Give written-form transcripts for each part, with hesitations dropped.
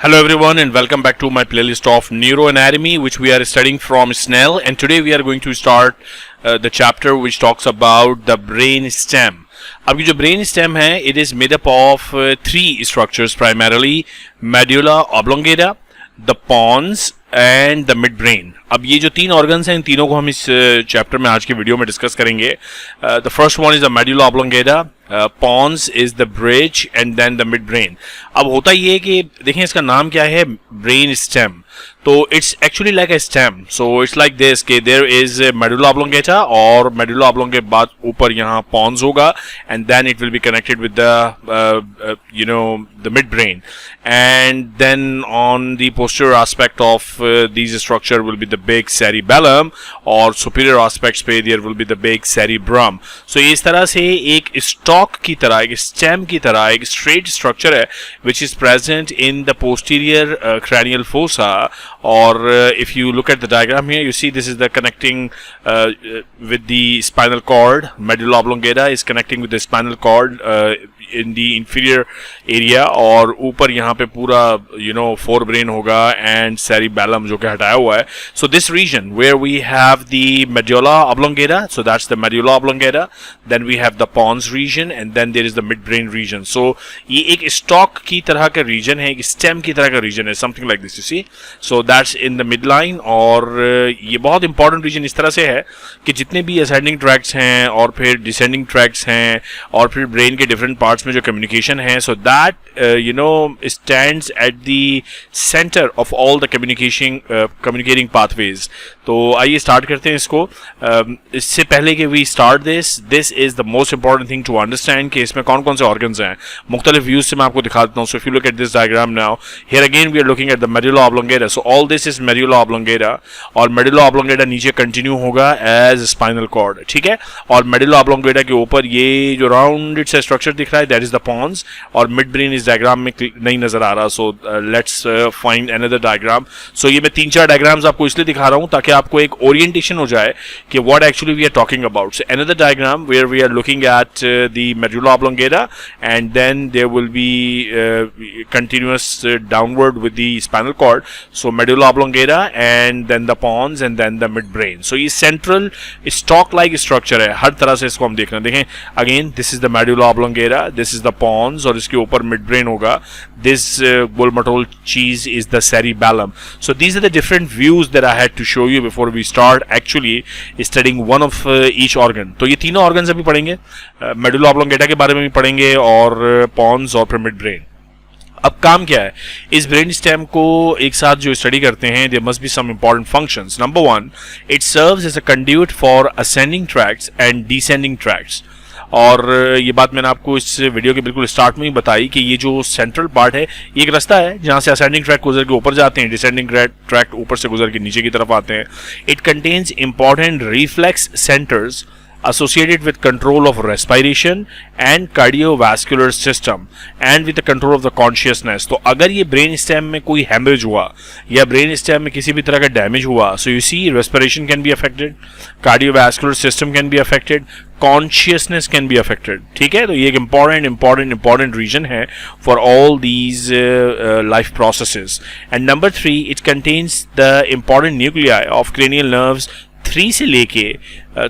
Hello everyone and welcome back to my playlist of neuroanatomy which we are studying from Snell, and today we are going to start the chapter which talks about the brain stem. अब ये जो brain stem है it is made up of three structures primarily: medulla oblongata, the pons and the mid brain. अब ये जो तीन organs हैं इन तीनों को हम इस चैप्टर में आज के वीडियो में डिस्कस करेंगे. The first one is the medulla oblongata, pons is the bridge and then the mid brain. अब होता ये है कि देखें इसका नाम क्या है, ब्रेन स्टेम. तो it's actually like a stem. So it's like this कि देयर इज मेडुला ऑब्लोंगेटा और मेडुला ऑब्लोंगेटा बाद ऊपर यहाँ पॉन्स होगा and then it will be connected with the the mid brain, and then on the posterior aspect of these structure will be the big cerebellum और superior aspects पे there will be the big cerebrum. So इस तरह से एक stalk की तरह, एक stem की तरह एक straight structure है which is present in the posterior cranial fossa. Or if you look at the diagram here, you see this is the connecting with the spinal cord. Medulla oblongata is connecting with the spinal cord in the inferior area, और ऊपर यहाँ पे पूरा forebrain होगा and cerebellum जो कि हटाया हुआ है. So this region where we have the medulla oblongata, so that's the medulla oblongata, then we have the pons region and then there is the midbrain region. So ये एक stalk की तरह का region है, एक stem की तरह का region है, something like this you see. So that's in the midline. और ये बहुत important region इस तरह से है कि जितने भी ascending tracts हैं और फिर descending tracts हैं और फिर brain के different parts में जो communication है, so that stands at the center of all the communicating pathways. तो आइए स्टार्ट करते हैं इसको. इससे पहले कि we start this is the most important thing to understand कि इसमें कौन कौन से ऑर्गन्स हैं. मुख्तलिफ व्यूज से मैं आपको दिखा देता हूँ. So if you look at this diagram now, here again we are looking at the medulla oblongata. So all this is medulla oblongata और मेडुला ऑब्लोंगेटा नीचे कंटिन्यू होगा एज स्पाइनल कॉर्ड, ठीक है. और मेडुला ऑब्लोंगेटा के ऊपर ये जो राउंडेड सा स्ट्रक्चर दिख रहा है दैट इज द पॉन्स, और मिड ब्रेन इस डायग्राम में नहीं नजर आ रहा. So let's find another diagram. So ये मैं 3-4 डायग्राम्स आपको इसलिए दिखा रहा हूं ताकि आपको एक ओरिएंटेशन हो जाए कि what actually we are talking about. So another diagram where we are looking at the medulla oblongata and then there will be continuous downward with the spinal cord. So medulla oblongata and then the pons and then the mid brain. So ये central stock like structure है, हर तरह से इसको हम देखना. देखें again this is the medulla oblongata, this is the pons और इसके ऊपर मिड ब्रेन होगा. This Gold-Matol cheese is the cerebellum. So these are the different views that I had to show you before we start actually studying one of each organ. तो ये तीनों organs अभी पढ़ेंगे, medulla oblongata के बारे में भी पढ़ेंगे और pons और फिर mid brain. अब काम क्या है इस ब्रेन स्टेम को एक साथ जो स्टडी करते हैं, there must be some important functions. Number 1, it serves as a conduit for ascending tracts and descending tracts. और ये बात मैंने आपको इस वीडियो के बिल्कुल स्टार्ट में ही बताई कि ये जो सेंट्रल पार्ट है ये एक रास्ता है जहाँ से असेंडिंग ट्रैक गुजर के ऊपर जाते हैं, डिसेंडिंग ट्रैक ऊपर से गुजर के नीचे की तरफ आते हैं. It contains important reflex centres associated with control of respiration and cardiovascular system and with the control of the consciousness. तो अगर ये ब्रेन स्टेम में कोई हैमरेज हुआ या ब्रेन स्टेम में किसी भी तरह का डैमेज हुआ, so you see respiration can be affected, cardiovascular system can be affected, consciousness can be affected. ठीक है, तो ये एक important region है for all these life processes. And number 3, it contains the important nuclei of cranial nerves 3 से लेके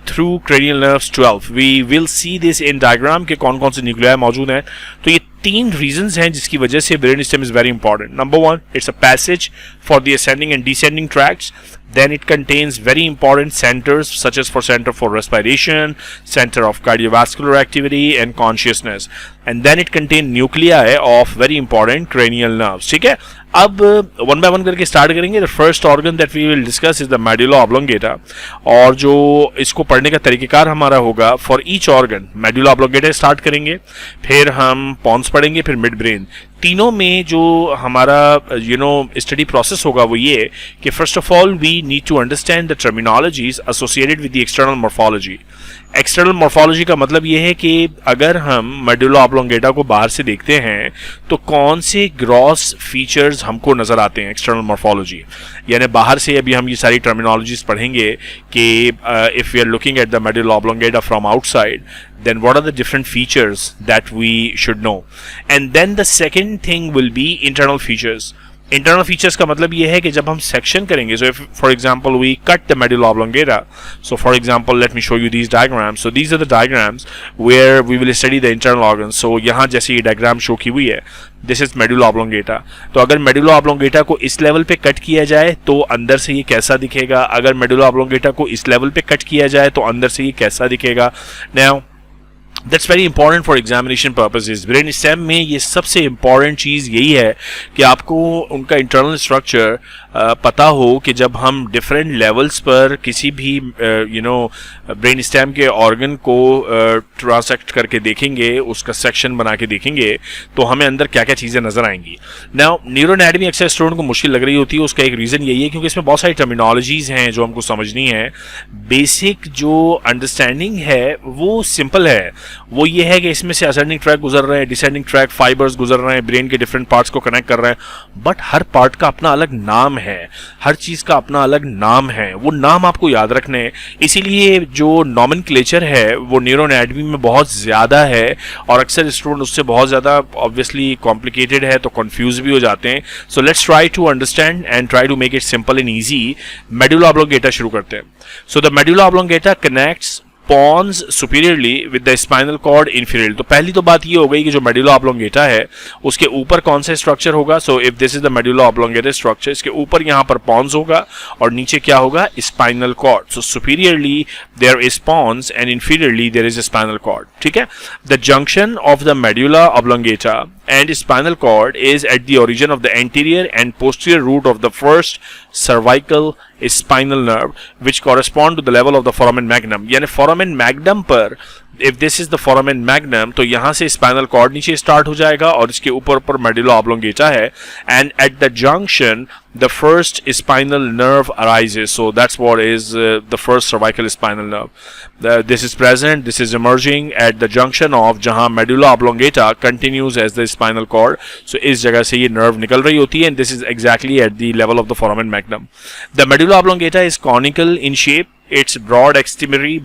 through cranial nerves 12. We will see this in diagram के कौन कौन से न्यूक्लियाई मौजूद हैं. तो ये 3 reasons हैं जिसकी वजह से brain stem is very important. Number 1, it's a passage for the ascending and descending tracts. Then it contains very important centers such as for center for respiration, center of cardiovascular activity and consciousness. And then it contains nuclei of very important cranial nerves. ठीक है, अब one by one करके start करेंगे. The first organ that we will discuss is the medulla oblongata, और जो इसको पढ़ने का तरीकेकार हमारा होगा for each organ. Medulla oblongata start करेंगे, फिर हम पॉन्स पढ़ेंगे, फिर मिड ब्रेन. तीनों में जो हमारा स्टडी प्रोसेस होगा वो ये कि first of all we need to understand the terminologies associated with the external morphology. External morphology का मतलब ये है कि अगर हम मेडुला ऑब्लोंगेटा को बाहर से देखते हैं तो कौन से ग्रॉस फीचर्स हमको नजर आते हैं एक्सटर्नल मॉर्फोलॉजी, यानी बाहर से. अभी हम ये सारी टर्मिनोलॉजीज पढ़ेंगे कि if we are looking at the medulla oblongata from outside, then what are the different features that we should know. And then the second thing will be internal features. Internal features का मतलब ये है कि जब हम section करेंगे, so if for example we cut the medulla oblongata, so for example let me show you these diagrams, so these are the diagrams where we will study the internal organ. So यहाँ जैसे ये diagram show की हुई है, this is medulla oblongata. तो अगर medulla oblongata को इस लेवल पे कट किया जाए तो अंदर से ये कैसा दिखेगा, अगर मेडुला ऑब्लोंगेटा को इस लेवल पे कट किया जाए तो अंदर से ये कैसा दिखेगा। Now that's very important for examination purposes. Brain stem में ये सबसे इंपॉर्टेंट चीज़ यही है कि आपको उनका इंटरनल स्ट्रक्चर पता हो कि जब हम डिफरेंट लेवल्स पर किसी भी ब्रेन स्टेम के ऑर्गन को ट्रांसेक्ट करके देखेंगे, उसका सेक्शन बना के देखेंगे, तो हमें अंदर क्या क्या चीज़ें नजर आएंगी। नाउ न्यूरो एनाटॉमी अक्सर स्टूडेंट को मुश्किल लग रही होती है, उसका एक रीज़न यही है क्योंकि इसमें बहुत सारी टर्मिनोलॉजीज़ हैं जो हमको समझनी है। बेसिक जो अंडरस्टैंडिंग है वो सिंपल है, वो ये है कि इसमें से असेंडिंग ट्रैक गुजर रहे हैं, डिसेंडिंग ट्रैक फाइबर्स गुजर रहे हैं, ब्रेन के डिफरेंट पार्ट्स को कनेक्ट कर रहे हैं, बट हर पार्ट का अपना अलग नाम है, हर चीज का अपना अलग नाम है, वो नाम आपको याद रखने हैं। इसीलिए जो नॉमेनक्लेचर है वो न्यूरो एनाटॉमी में बहुत ज्यादा है और अक्सर स्टूडेंट उससे बहुत ज्यादा ऑब्वियसली कॉम्प्लिकेटेड है तो कंफ्यूज भी हो जाते हैं। So let's try to understand and try to make it simple and easy. Medulla oblongata शुरू करते हैं। So the medulla oblongata connects pons superiorly with the spinal cord inferiorly। तो पहली तो बात ये हो गई कि जो मेडुला ऑब्लोंगेटा है उसके ऊपर कौन सा स्ट्रक्चर होगा। सो if this is the medulla oblongata structure, इसके ऊपर यहाँ पर pons होगा और नीचे क्या होगा, spinal cord. So superiorly there is pons and inferiorly there is spinal cord. ठीक है, the junction of the medulla oblongata and spinal cord is at the origin of the anterior and posterior root of the first cervical spinal nerve, which correspond to the level of the foramen magnum। यानी foramen magnum पर if this is the foramen magnum, तो यहाँ से spinal cord नीचे start हो जाएगा और इसके ऊपर medulla oblongata है, and at the junction the first spinal nerve arises। So that's what is the first cervical spinal nerve। This is present, this is emerging at the junction of जहाँ medulla oblongata continues as the spinal cord। So इस जगह से ये nerve निकल रही होती है, and this is exactly at the level of the foramen magnum। The medulla oblongata is conical in shape, its broad extremity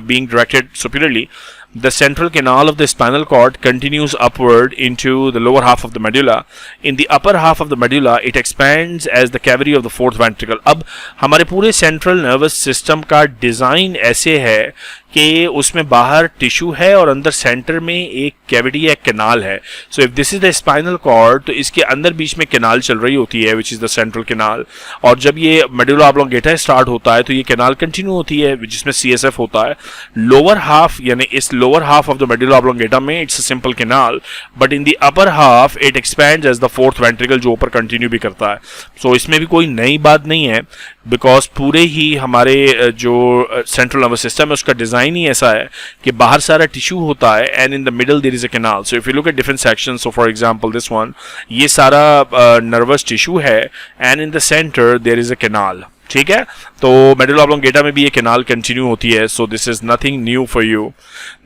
being directed superiorly। The central canal of the spinal cord continues upward into the lower half of the medulla। In the upper half of the medulla, it expands as the cavity of the fourth ventricle। अब हमारे पूरे central nervous system का design ऐसे है कि उसमें बाहर tissue है और अंदर सेंटर में एक कैविटी या कैनाल है। So if this is the spinal cord, तो इसके अंदर बीच में कैनाल चल रही होती है which is the central canal, और जब ये मेडुला ऑब्लोंगेटा स्टार्ट होता है तो ये कैनाल कंटिन्यू होती है जिसमें सीएसएफ होता है। लोअर हाफ यानी इस lower half of the medulla oblongata में it's a simple canal, but in the upper half it expands as the fourth ventricle, जो ऊपर कंटिन्यू भी करता है। सो इसमें भी कोई नई बात नहीं है, बिकॉज पूरे ही हमारे जो सेंट्रल नर्वस सिस्टम है उसका डिजाइन ही ऐसा है कि बाहर सारा टिश्यू होता है and in the middle there is a canal. So if you look at different sections, so for example this one, ये सारा नर्वस टिश्यू है and in the centre there is a canal. ठीक है, तो medulla oblongata में भी ये canal continue होती है। So this is nothing new for you.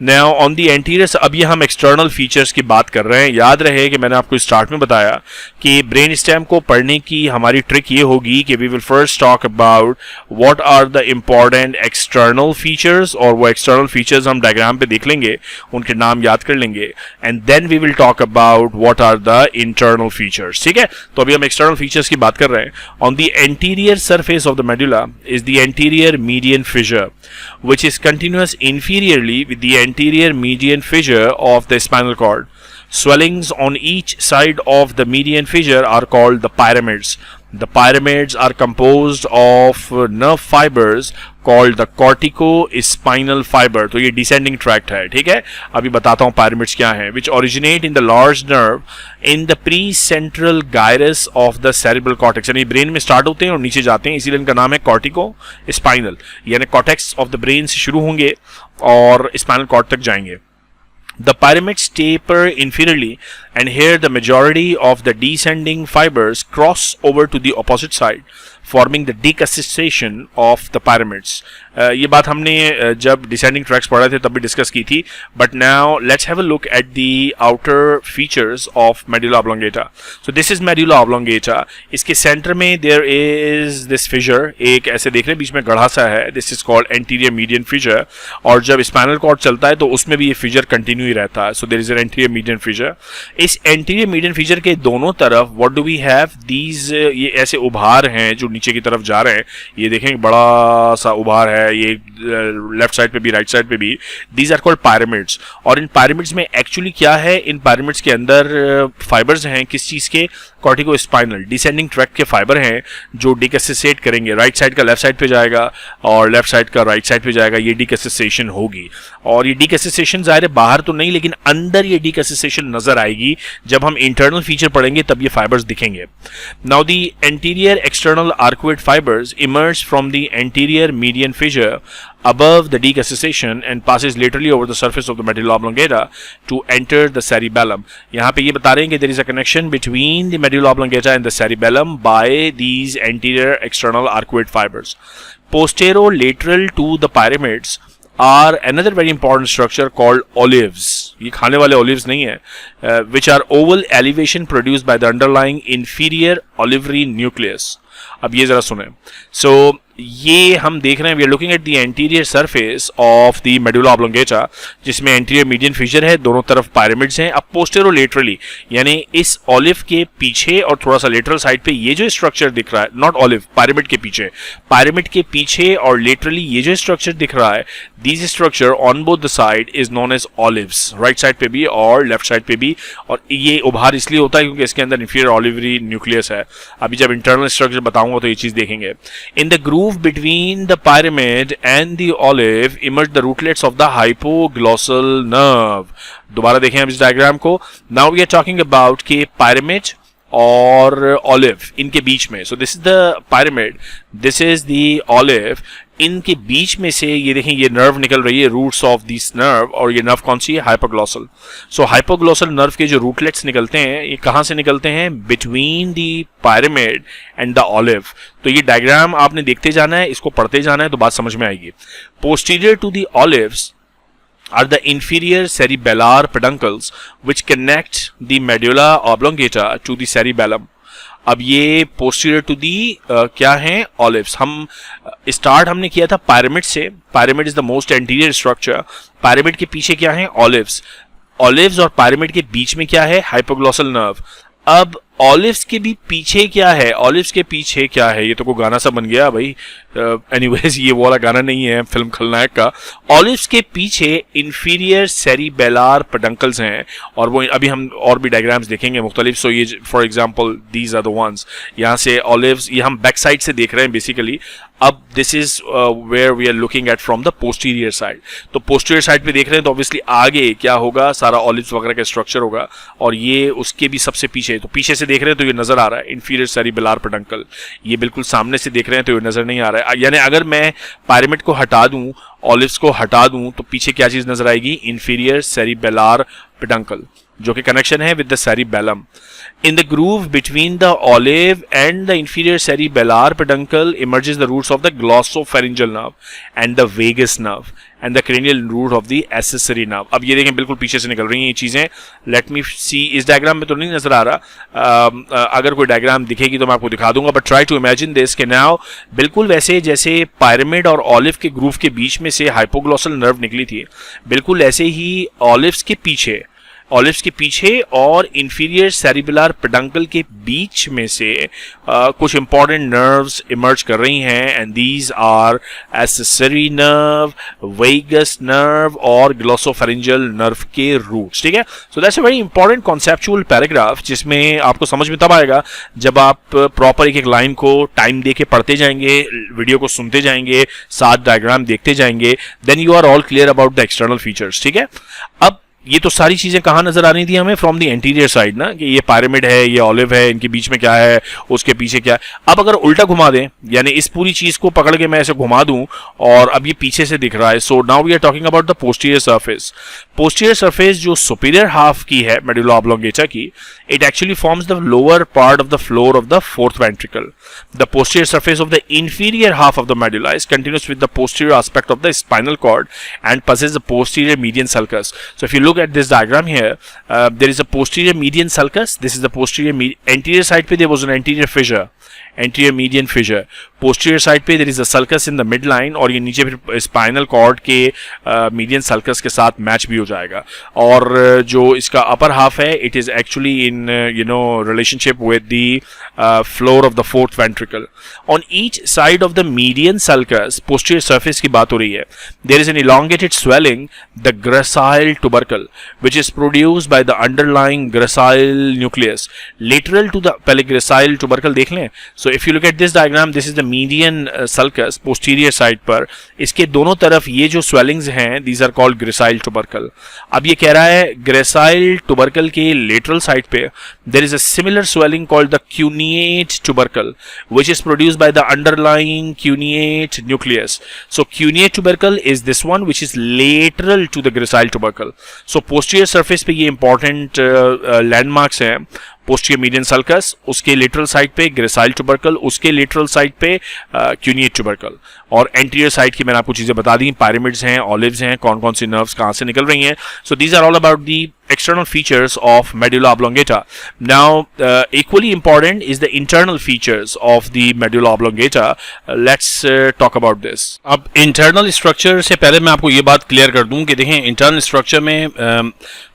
Now on the anterior, अब ये हम एक्सटर्नल फीचर्स की बात कर रहे हैं। याद रहे कि मैंने आपको स्टार्ट में बताया कि ब्रेन स्टेम को पढ़ने की हमारी ट्रिक ये होगी कि we will first talk about what are the important external features, और वो एक्सटर्नल फीचर्स हम डायग्राम पे देख लेंगे, उनके नाम याद कर लेंगे, and then we will talk about what are the internal features. ठीक है, तो अभी हम एक्सटर्नल फीचर्स की बात कर रहे हैं। On the anterior surface of the medulla is the anterior median fissure, which is continuous inferiorly with the anterior median fissure of the spinal cord. Swellings on each side of the median fissure are called the pyramids. The pyramids are composed of nerve fibers called the corticospinal fiber। तो ये descending tract है। ठीक है, अभी बताता हूँ pyramids क्या है। Which originate in the large nerve in the precentral gyrus of the cerebral cortex। यानी ब्रेन में स्टार्ट होते हैं और नीचे जाते हैं, इसीलिए इनका नाम है corticospinal। यानी cortex of the brain से शुरू होंगे और spinal cord तक जाएंगे। The pyramids taper inferiorly, and here the majority of the descending fibers cross over to the opposite side, forming the decussation of the pyramids। ये बात हमने जब डिसेंडिंग ट्रैक्स पढ़ा थे तब भी डिस्कस की थी, but now let's have a look at the outer features of medulla oblongata. So this is medulla oblongata. इसके सेंटर में देयर इज दिस फिशर, एक ऐसे देख रहे हैं बीच में गढ़ा सा है, this is called anterior median fissure, और जब स्पाइनल कॉर्ड चलता है तो उसमें भी ये फिशर कंटिन्यू ही रहता है। So there is an anterior median fissure. इस एंटीरियर मीडियन फीचर के दोनों तरफ what do we have these, ये ऐसे उभार हैं जो नीचे की तरफ जा रहे हैं। ये देखें बड़ा सा उभार है, ये लेफ्ट साइड पे भी राइट साइड पे भी। These are called pyramids. और इन पायरामिड्स में एक्चुअली क्या है, इन पायरामिड्स के अंदर फाइबर्स हैं किस चीज़ के, कॉर्टिकोस्पाइनल डिसेंडिंग ट्रैक के फाइबर हैं जो डिकैसेट करेंगे। राइट साइड का लेफ्ट साइड पे जाएगा और लेफ्ट साइड का राइट साइड पे जाएगा, ये डिकैसेशन होगी। और ये डिकैसेशन ज़ाहिर है बाहर तो नहीं लेकिन अंदर ये डिकैसेशन नजर आएगी। जब हम इंटरनल फीचर पढ़ेंगे तब ये फाइबर्स दिखेंगे। Now the anterior external arcuate fibres emerge from the anterior median fissure above the decussation and passes laterally over the surface of the medulla oblongata to enter the cerebellum. यहाँ पे ये बता रहे हैं कि there is a connection between the medulla oblongata and the cerebellum by these anterior external arcuate fibers. Posterolateral to the pyramids are another very important structure called olives. ये खाने वाले olives नहीं है, which are oval elevation produced by the underlying inferior olivary nucleus. अब ये जरा सुने। So ये हम देख रहे हैं, we are looking at the anterior surface of the medulla oblongata, जिसमें एंटीरियर मीडियन फीचर है, दोनों तरफ पायरामिड्स हैं। अब पोस्टेरोलेटरली यानी इस ऑलिव के पीछे और थोड़ा सा लेटरल साइड पे ये जो स्ट्रक्चर दिख रहा है, नॉट ऑलिव, पिरामिड के पीछे, पिरामिड के पीछे और लेटरली ये जो स्ट्रक्चर दिख रहा है, this structure on both the side is known as olives, right side पे भी और लेफ्ट साइड पे भी। और ये उभार इसलिए होता है क्योंकि इसके अंदर इंफीरियर ऑलिवरी न्यूक्लियस है। अभी जब इंटरनल स्ट्रक्चर बताऊंगा तो ये चीज देखेंगे। In the groove between the pyramid and the olive emerge the rootlets of the hypoglossal nerve. दोबारा देखें अब इस डायग्राम को। Now we are talking about कि pyramid और ऑलिव इनके बीच में, सो this is the pyramid, this is the olive, इनके बीच में से ये देखें ये नर्व निकल रही है, रूट्स ऑफ दिस नर्व, और ये नर्व कौन सी है, हाइपोग्लॉसल। सो हाइपोग्लॉसल नर्व के जो रूटलेट्स निकलते हैं ये कहाँ से निकलते हैं, between the pyramid and the olive. तो ये डायग्राम आपने देखते जाना है, इसको पढ़ते जाना है तो बात समझ में आएगी। Posterior to the olives are the inferior cerebellar peduncles which connect the medulla oblongata to the cerebellum. अब ये posterior to the क्या है, olives। हम स्टार्ट हमने किया था pyramid से, pyramid is the most anterior structure, pyramid के पीछे क्या है, olives, olives और pyramid के बीच में क्या है, hypoglossal nerve। अब ऑलिव्स के भी पीछे क्या है, ऑलिव्स के पीछे क्या है, ये तो कोई गाना सा बन गया भाई। एनीवेज ये वाला गाना नहीं है फिल्म खलनायक का। ऑलिव्स के पीछे इंफीरियर सेरिबेलार पेडंकल्स हैं, और वो अभी हम और भी डायग्राम्स देखेंगे मुख्तलिफ। सो ये for example these are the ones, यहाँ से ऑलिव्स, ये हम बैक साइड से देख रहे हैं बेसिकली। अब this is where we are looking at from the posterior side. तो पोस्टीरियर साइड पे देख रहे हैं तो ऑब्वियसली आगे क्या होगा, सारा ऑलिव्स वगैरह का स्ट्रक्चर होगा, और ये उसके भी सबसे पीछे, तो पीछे से देख रहे हैं तो ये नजर आ रहा है इंफीरियर सेरिबेलार पेडंकल। ये बिल्कुल सामने से देख रहे हैं तो ये नजर नहीं आ रहा है। यानी अगर मैं पिरामिड को हटा दूं, ऑलिव्स को हटा दूं, तो पीछे क्या चीज नजर आएगी, इंफीरियर सेरिबेलार पेडंकल, जो कि कनेक्शन है with the cerebellum. In the groove between the olive and the inferior cerebellar peduncle emerges the roots of the glossopharyngeal nerve and the vagus nerve and the cranial root of the accessory nerve. अब ये देखें बिल्कुल पीछे से निकल रही हैं ये चीजें। Let me see, इस डायग्राम में तो नहीं नजर आ रहा, अगर कोई डायग्राम दिखेगी तो मैं आपको दिखा दूंगा, but try to imagine this के नाउ बिल्कुल वैसे जैसे पिरामिड और ऑलिव के ग्रूव के बीच में से हाइपोग्लॉसल नर्व निकली थी, बिल्कुल ऐसे ही ऑलिव्स के पीछे, ऑलिव्स के पीछे और इंफीरियर सेरिबेलार पेडंकल के बीच में से कुछ इंपॉर्टेंट नर्व्स इमर्ज कर रही हैं, and these are accessory nerve, vagus nerve और ग्लोसोफेरिंजियल नर्व के रूट्स। ठीक है, so that's a very important conceptual paragraph, जिसमें आपको समझ में तब आएगा जब आप प्रॉपर एक एक लाइन को टाइम दे के पढ़ते जाएंगे, वीडियो को सुनते जाएंगे, साथ डायग्राम देखते जाएंगे, then you are all clear about the external features. ठीक है, अब ये तो सारी चीजें कहाँ नजर आ रही थी हमें, फ्रॉम द एंटीरियर साइड ना, कि ये पिरामिड है, ये ऑलिव है, इनके बीच में क्या है, उसके पीछे क्या है। अब अगर उल्टा घुमा दें, यानी इस पूरी चीज को पकड़ के मैं ऐसे घुमा दूं और अब ये पीछे से दिख रहा है, so now we are talking about the posterior surface. Posterior surface जो सुपीरियर हाफ की है मेडुला ऑब्लोंगेटा की, it actually forms the lower part of the floor of the fourth ventricle. The posterior surface of the inferior half of the medulla is continuous with the posterior aspect of the spinal cord and possesses the posterior median sulcus. So if you look at this diagram here, there is a posterior median sulcus. This is the posterior anterior side pe there was an anterior fissure. Anterior median fissure, posterior side पे there is a sulcus in the mid line, और ये नीचे फिर spinal cord के median sulcus के साथ match भी हो जाएगा। और जो इसका अपर हाफ है it is actually in relationship with the floor of the fourth ventricle. On each side of the median sulcus, posterior surface की बात हो रही है, there is an elongated swelling, the gracile tubercle, which is produced by the underlying gracile nucleus lateral to the पहले gracile tubercle देख लें। So if you look at this diagram, this is the median sulcus posterior side पर, इसके दोनों तरफ ये जो swellings हैं these are called gracile tubercle। अब ये कह रहा है gracile tubercle के lateral side पे there is a similar swelling called the cuneate tubercle which is produced by the underlying cuneate nucleus। So cuneate tubercle is this one which is lateral to the gracile tubercle। So posterior surface पे ये important landmarks हैं, posterior median sulcus, उसके lateral side पे gracile tubercle, उसके lateral side पे cuneate tubercle, और anterior side की मैंने आपको चीजें बता दी, पायरामिड्स हैं, ऑलिव्स हैं, कौन कौन सी नर्व्स कहां से निकल रही हैं। So these are all about the external features of medulla oblongata. Now, equally important is the internal features of the medulla oblongata. Let's talk about this. अब internal structure से पहले मैं आपको ये बात क्लियर कर दूं कि देखें internal structure में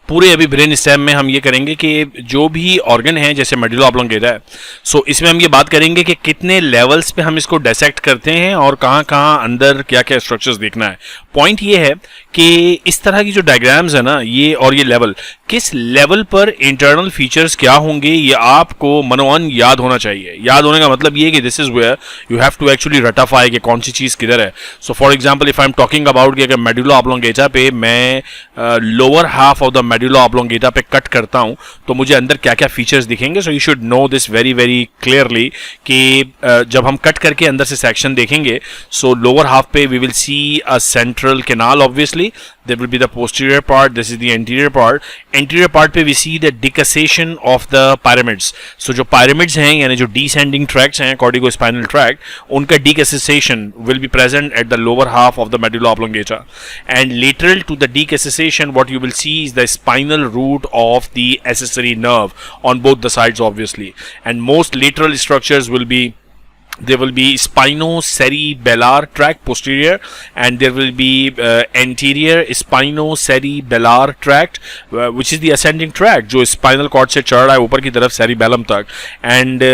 पूरे अभी ब्रेन स्टेम में हम ये करेंगे कि जो भी ऑर्गन है जैसे मेडुला ऑब्लोंगेटा है, सो इसमें हम ये बात करेंगे कि कितने लेवल्स पे हम इसको डिसेक्ट करते हैं और कहाँ कहाँ अंदर क्या क्या स्ट्रक्चर्स देखना है। पॉइंट ये है कि इस तरह की जो डायग्राम्स है ना, ये और ये लेवल, किस लेवल पर इंटरनल फीचर्स क्या होंगे ये आपको मनोवन याद होना चाहिए। याद होने का मतलब ये कि this is where you have to actually रटाफाई कि कौन सी चीज किधर है। So for example if I am talking about कि अगर मेडुला ऑब्लोंगेटा पे मैं lower half of the medulla oblongata पे कट करता हूं तो मुझे अंदर क्या क्या फीचर्स दिखेंगे। So you should know this very very clearly कि जब हम कट करके अंदर से सेक्शन देखेंगे, सो लोअर हाफ पे we will see a central canal, obviously there will be the posterior part, this is the anterior part। anterior part पे we see the decussation of the pyramids। so जो pyramids हैं यानी जो descending tracts हैं corticospinal tract, उनका decussation will be present at the lower half of the medulla oblongata, and lateral to the decussation what you will see is the spinal root of the accessory nerve on both the sides obviously, and most lateral structures will be, there will be spinocerebellar tract posterior, and there will be anterior spinocerebellar tract which is the ascending tract जो spinal cord से चढ़ रहा है ऊपर की तरफ cerebellum तक, and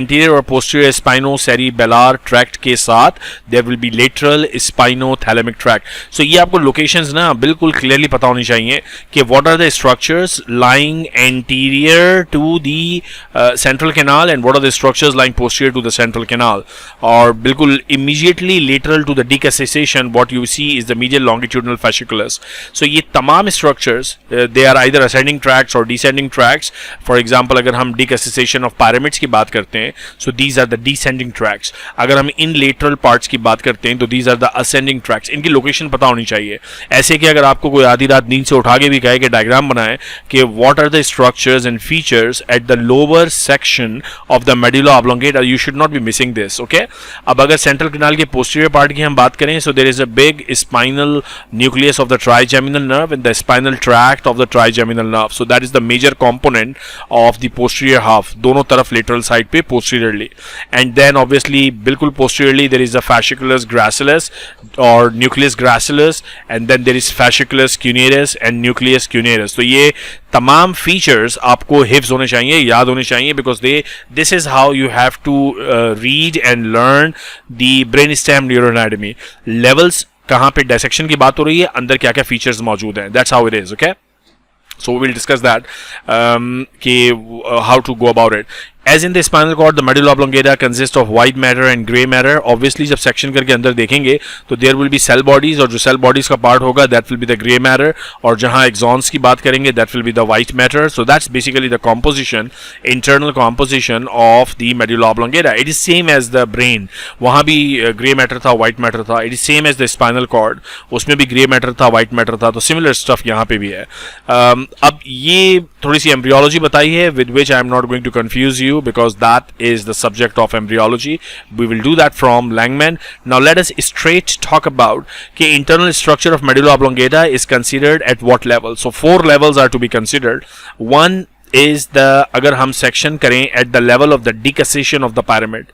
anterior और posterior spinocerebellar tract के साथ there will be lateral spinothalamic tract। so ये आपको locations ना बिल्कुल clearly पता होनी चाहिए कि what are the structures lying anterior to the central canal and what are the structures lying posterior to the central canal, और बिल्कुल immediately lateral to the decussation what you see is the medial longitudinal fasciculus। so ये तमाम structures they are either ascending tracts or descending tracts। for example अगर हम decussation of pyramids की बात करते हैं, so these are the descending tracts। अगर हम इन lateral parts की बात करते हैं तो these are the ascending tracts। इनकी लोकेशन पता होनी चाहिए, ऐसे कि अगर आपको कोई आधी रात नींद से उठा के भी कहे कि डायग्राम बनाए कि what are the structures and features at the lower section of the medulla oblongata, you should not be missing this, okay। अब अगर सेंट्रल कैनाल के पोस्टीरियर पार्ट की हम बात करें, so there is a big spinal nucleus of the trigeminal nerve and the spinal tract of the trigeminal nerve, so that is the major component of the posterior half, दोनों तरफ lateral side पे posteriorly, and then obviously बिल्कुल posteriorly there is a fasciculus gracilis or nucleus gracilis, and then there is fasciculus cuneatus and nucleus cuneatus। तो ये तमाम features आपको हिफ्ज होने चाहिए, याद होने चाहिए, because this is how you have to read and learn the brain stem neuroanatomy. Levels कहाँ पे डायसेक्शन की बात हो रही है, अंदर क्या क्या फीचर्स मौजूद हैं, that's how it is, okay. So we will discuss that how to go about it। As in the spinal cord, the medulla oblongata consists of white matter and gray matter। Obviously जब section करके अंदर देखेंगे तो there will be cell bodies, और जो cell bodies का part होगा that will be the gray matter, और जहाँ axons की बात करेंगे that will be the white matter। So that's basically the composition, internal composition of the medulla oblongata। It is same as the brain, वहाँ भी gray matter था, white matter था। It is same as the spinal cord, उसमें भी gray matter था, white matter था। तो similar stuff यहाँ पे भी है। अब ये थोड़ी सी embryology बताई है with which I am not going to confuse you because that is the subject of embryology। we will do that from Langman। now let us straight talk about the internal structure of medulla oblongata is considered at what level। so 4 levels are to be considered। One is the, अगर हम section करें at the level of the decussation of the pyramid,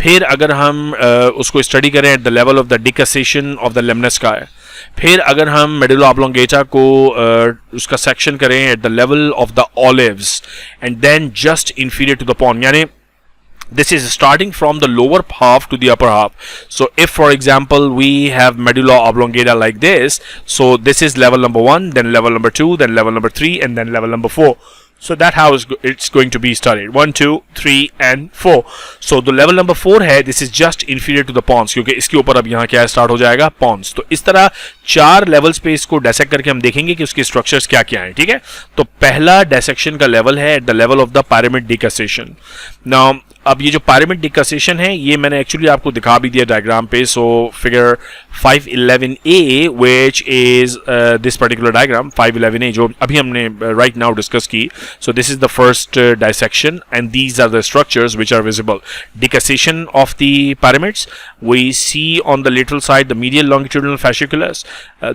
फिर अगर हम उसको study करें at the level of the decussation of the lemnisci, फिर अगर हम मेडुला ऑब्लोंगेटा को उसका सेक्शन करें at the level of the olives and then just inferior to the pons, यानी this is starting from the lower half to the upper half. So if for example we have medulla oblongata like this, so this is level number 1, then level number 2, then level number 3, and then level number 4. So that how it's going to be studied. 1, 2, 3 and 4. So the level number 4 है, this is just inferior to the pons, क्योंकि इसके ऊपर अब यहाँ क्या start हो जाएगा, pons. तो इस तरह 4 लेवल्स पे इसको डायसेक्ट करके हम देखेंगे कि उसके स्ट्रक्चर्स क्या क्या हैं. ठीक है, तो पहला डायसेक्शन का लेवल है eight the level of the pyramid decussation. Now अब ये जो pyramid decussation है, ये मैंने एक्चुअली आपको दिखा भी दिया डायग्राम पे. So figure 511A which is this particular diagram 511A जो अभी हमने right now डिस्कस की. So this is the first dissection and these are the structures which are visible. Decussation of the pyramids, we see on the lateral side the medial longitudinal fasciculus,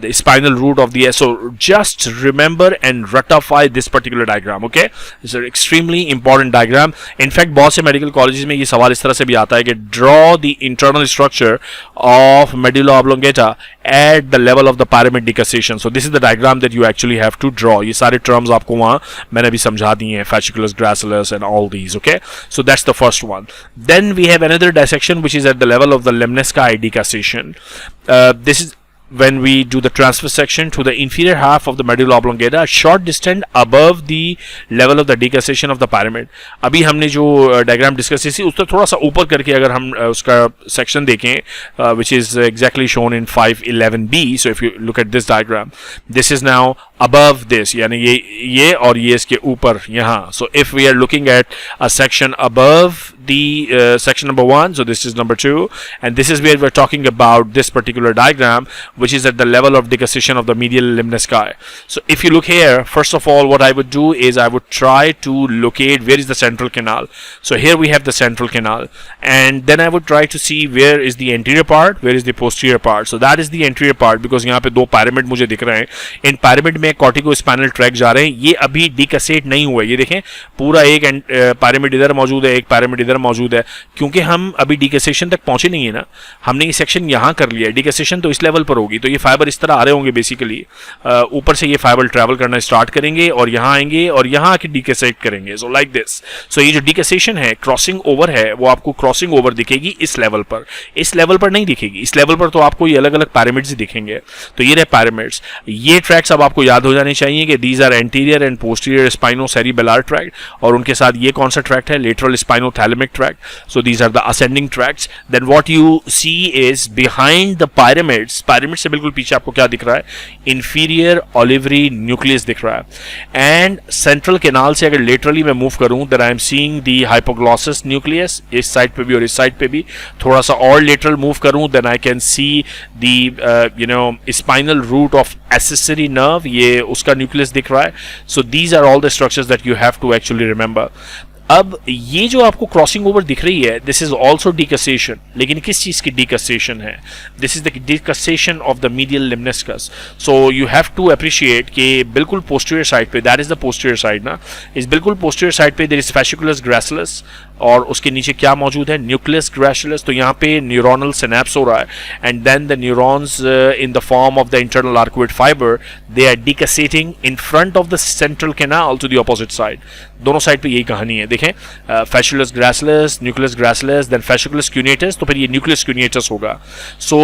the spinal root of the, so just remember and ratify this particular diagram. Okay, it's an extremely important diagram. In fact बहुत से medical colleges में ये सवाल इस तरह से भी आता है कि draw the internal structure of medulla oblongata at the level of the pyramid decussation. So this is the diagram that you actually have to draw. ये सारे terms आपको वहाँ मैंने भी समझा दिए हैं, fasciculus, gracilis and all these. Okay, so that's the first one. Then we have another dissection which is at the level of the lemnisci decussation. This is when we do the transverse section to the inferior half of the medulla oblongata, a short distance above the level of the decussation of the pyramid. अभी हमने जो diagram discuss की थी उससे थोड़ा सा ऊपर करके अगर हम उसका सेक्शन देखें, which is exactly shown in 511B. so if you look at this diagram, this is now above this, यानी ये और ये इसके ऊपर यहाँ. So if we are looking at a section above the section number 1, so this is number 2, and this is where we're talking about this particular diagram which is at the level of decussation of the medial lemnisci. So if you look here, first of all what I would do is I would try to locate where is the central canal. So here we have the central canal, and then I would try to see where is the anterior part, where is the posterior part. So that is the anterior part because यहाँ पे दो pyramid मुझे दिख रहे हैं. इन pyramid में corticospinal tract जा रहे हैं, ये अभी decussate नहीं हुआ है. ये देखें पूरा एक pyramid इधर मौजूद है, एक pyramid इधर मौजूद है, क्योंकि हम अभी decussation तक पहुंचे नहीं है ना. हमने ये सेक्शन यहाँ कर लिया है, decussation तो इस लेवल पर होगी. तो ये फाइबर इस तरह आ रहे होंगे बेसिकली, ऊपर से ये फाइबर ट्रैवल करना स्टार्ट करेंगे और यहाँ आएंगे और यहाँ आके डिकसेट करेंगे. So like this. सो ये जो डिकसेशन है, क्रॉसिंग ओवर है, वो आपको क्रॉसिंग ओवर दिखेगी इस लेवल पर, इस लेवल पर नहीं दिखेगी. इस लेवल पर तो आपको ये अलग अलग पैरामिड्स ही दिखेंगे. तो ये रहे पैरामिड्स. ये ट्रैक्ट्स अब आपको याद हो जाने चाहिए कि these are anterior and posterior spinocerebellar tract, और उनके साथ ये कौन सा ट्रैक्ट है, lateral spinothalamic tract. So these are the ascending tracts. Then what you see is behind the pyramids, pyramid से बिल्कुल पीछे आपको क्या दिख रहा है, इंफीरियर ऑलिवरी न्यूक्लियस दिख रहा है. एंड सेंट्रल कैनाल से अगर लेटरली मैं मूव करूं, then I am seeing the hypoglossus nucleus, इस साइड पे भी और इस साइड पे भी. थोड़ा सा और लेटरल मूव करूं, then I can see the spinal root of accessory nerve, ये उसका न्यूक्लियस दिख रहा है. So these are all the structures that you have to actually remember. अब ये जो आपको क्रॉसिंग ओवर दिख रही है, दिस इज ऑल्सो डिकसेशन. लेकिन किस चीज की डिकसेशन है, this is the decussation of the medial lemniscus. So you have to appreciate कि बिल्कुल पोस्टीरियर साइड पे, that is the posterior side ना, इस बिल्कुल पोस्टीरियर साइड पे देयर इज fasciculus gracilis, और उसके नीचे क्या मौजूद है, न्यूक्लियस ग्रेशियस. तो यहाँ पे न्यूरोनल सिनेप्स हो रहा है, and then the neurons in the form of the internal arcuate fiber, they are decussating in front of the central canal to the opposite side. दोनों साइड पे यही कहानी है. देखें, fasciculus gracilis, nucleus gracilis, then fasciculus cuneatus, तो फिर ये nucleus cuneatus होगा. So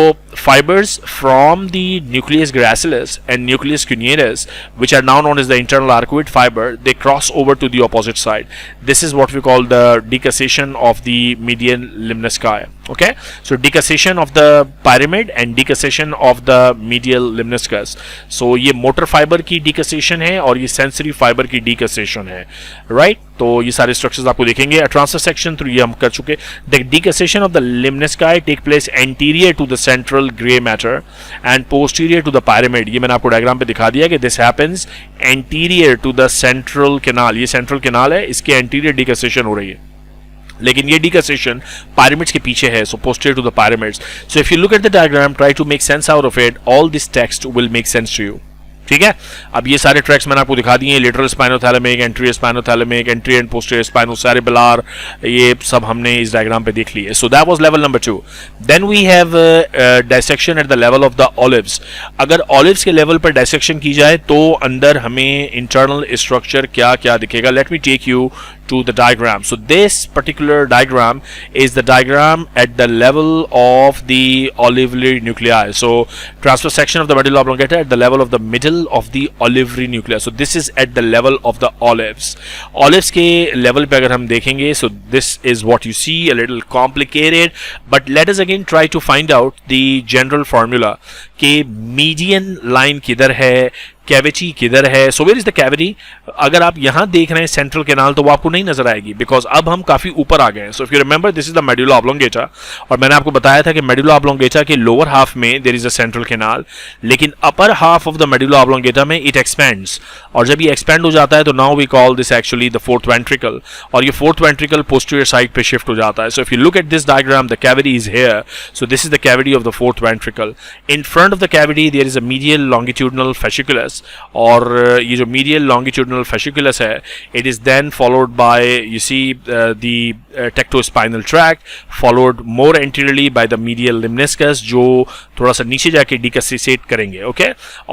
fibers from the nucleus gracilis and nucleus cuneatus, which are now known as the internal arcuate fiber, they cross over to the opposite side. This is what we call the decussation of the medial lemnisci. Okay, so decussation of the pyramid and decussation of the medial lemniscus. So ये motor fiber की decussation है और ये sensory fiber की decussation है, right? तो ये सारे structures आपको देखेंगे. transverse section तो ये हम कर चुके. The decussation of the lemnisci take place anterior to the central gray matter and posterior to the pyramid. ये मैंने आपको डायग्राम पे दिखा दिया कि this happens anterior to the central canal. ये central canal है, इसके anterior decussation हो रही है, लेकिन ये decussation pyramids के पीछे है, so posterior to the pyramids. So if you look at the diagram, try to make sense out of it. All this text will make sense to you. ठीक है। अब ये सारे ट्रैक्स मैंने आपको दिखा दिए, lateral spinothalamic, anterior spinothalamic, anterior and posterior spinocerebellar, ये सब हमने इस डायग्राम पे देख लिए। So that was level number 2। Then we have dissection at the level of the olives. अगर ऑलिव्स के लेवल पर डायसेक्शन की जाए तो अंदर हमें इंटरनल स्ट्रक्चर क्या क्या दिखेगा। Let me take you to the diagram. So this particular diagram is the diagram at the level of the olivary nuclei. So transverse section of the medulla oblongata at the level of the middle of the olivary nuclei. So this is at the level of the olives. Olives के level पे अगर हम देखेंगे, so this is what you see, a little complicated, but let us again try to find out the general formula कि median line किधर है, cavity किधर है। So where is the cavity? अगर आप यहां देख रहे हैं सेंट्रल कैनाल तो वो आपको नहीं नजर आएगी, बिकॉज अब हम काफी ऊपर आ गए हैं। So if you remember, this is the medulla oblongata, और मैंने आपको बताया था कि मेडुला ऑब्लोंगेटा के लोअर हाफ में there is a central canal, लेकिन upper half of the medulla oblongata में इट एक्सपेंड्स, और जब ये एक्सपेंड हो जाता है तो now we call this actually the fourth ventricle, और ये फोर्थ वेंट्रिकल पोस्टीरियर साइड पे शिफ्ट हो जाता है। So if you look at this diagram, the cavity is here, so this is the cavity of the fourth ventricle. In front of the cavity there is a medial longitudinal fasciculus, और ये जो medial longitudinal fasciculus है, it is then followed by you see the tectospinal tract, followed more anteriorly by the medial lemniscus, जो थोड़ा सा नीचे जाके डिकसिसेट करेंगे, ओके।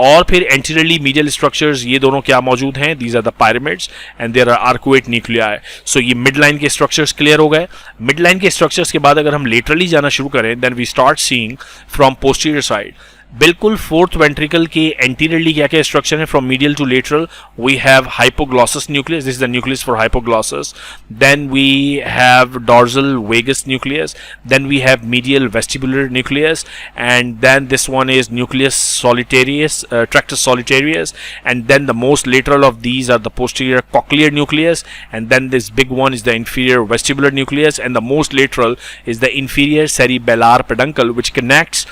और फिर एंटीरियरली मीडियल स्ट्रक्चर्स ये दोनों क्या मौजूद हैं? These are the pyramids and there are arcuate nuclei. So ये मिड लाइन के स्ट्रक्चर्स क्लियर हो गए। मिड लाइन के स्ट्रक्चर्स के बाद अगर हम लेटरली जाना शुरू करें, then we start seeing from posterior side, बिल्कुल फोर्थ वेंट्रिकल के एंटीरियरली क्या क्या स्ट्रक्चर है from medial to lateral? We have hypoglossus nucleus, this is the nucleus for hypoglossus, then we have dorsal vagus nucleus, then we have medial vestibular nucleus, and then this one is nucleus solitarius, tractus solitarius, and then the most lateral of these are the posterior cochlear nucleus, and then this big one is the inferior vestibular nucleus, and the most lateral is the inferior cerebellar peduncle which connects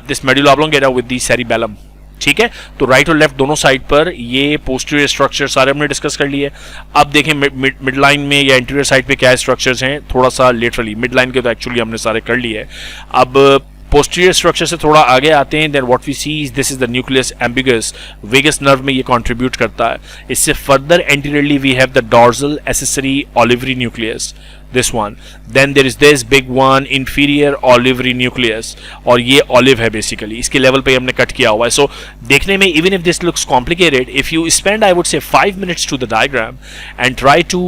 this medulla oblongata with the cerebellum। ठीक है, तो right और left दोनों side पर ये posterior structure सारे हमने discuss कर लिए। अब देखें मिड लाइन में या इंटीरियर साइड पे क्या स्ट्रक्चर्स हैं, थोड़ा सा लेटरली। मिड लाइन के तो एक्चुअली हमने सारे कर लिए। अब पोस्टीरियर स्ट्रक्चर से थोड़ा आगे आते हैं, then what we see is this is the nucleus ambiguus, vagus nerve में ये कंट्रीब्यूट करता है। इससे further anteriorly we have the dorsal accessory olivary nucleus, this one, then there is this big one inferior olivary nucleus, और ये olive है basically, इसके level पे हमने cut किया हुआ है। So देखने में even if this looks complicated, if you spend I would say 5 minutes to the diagram and try to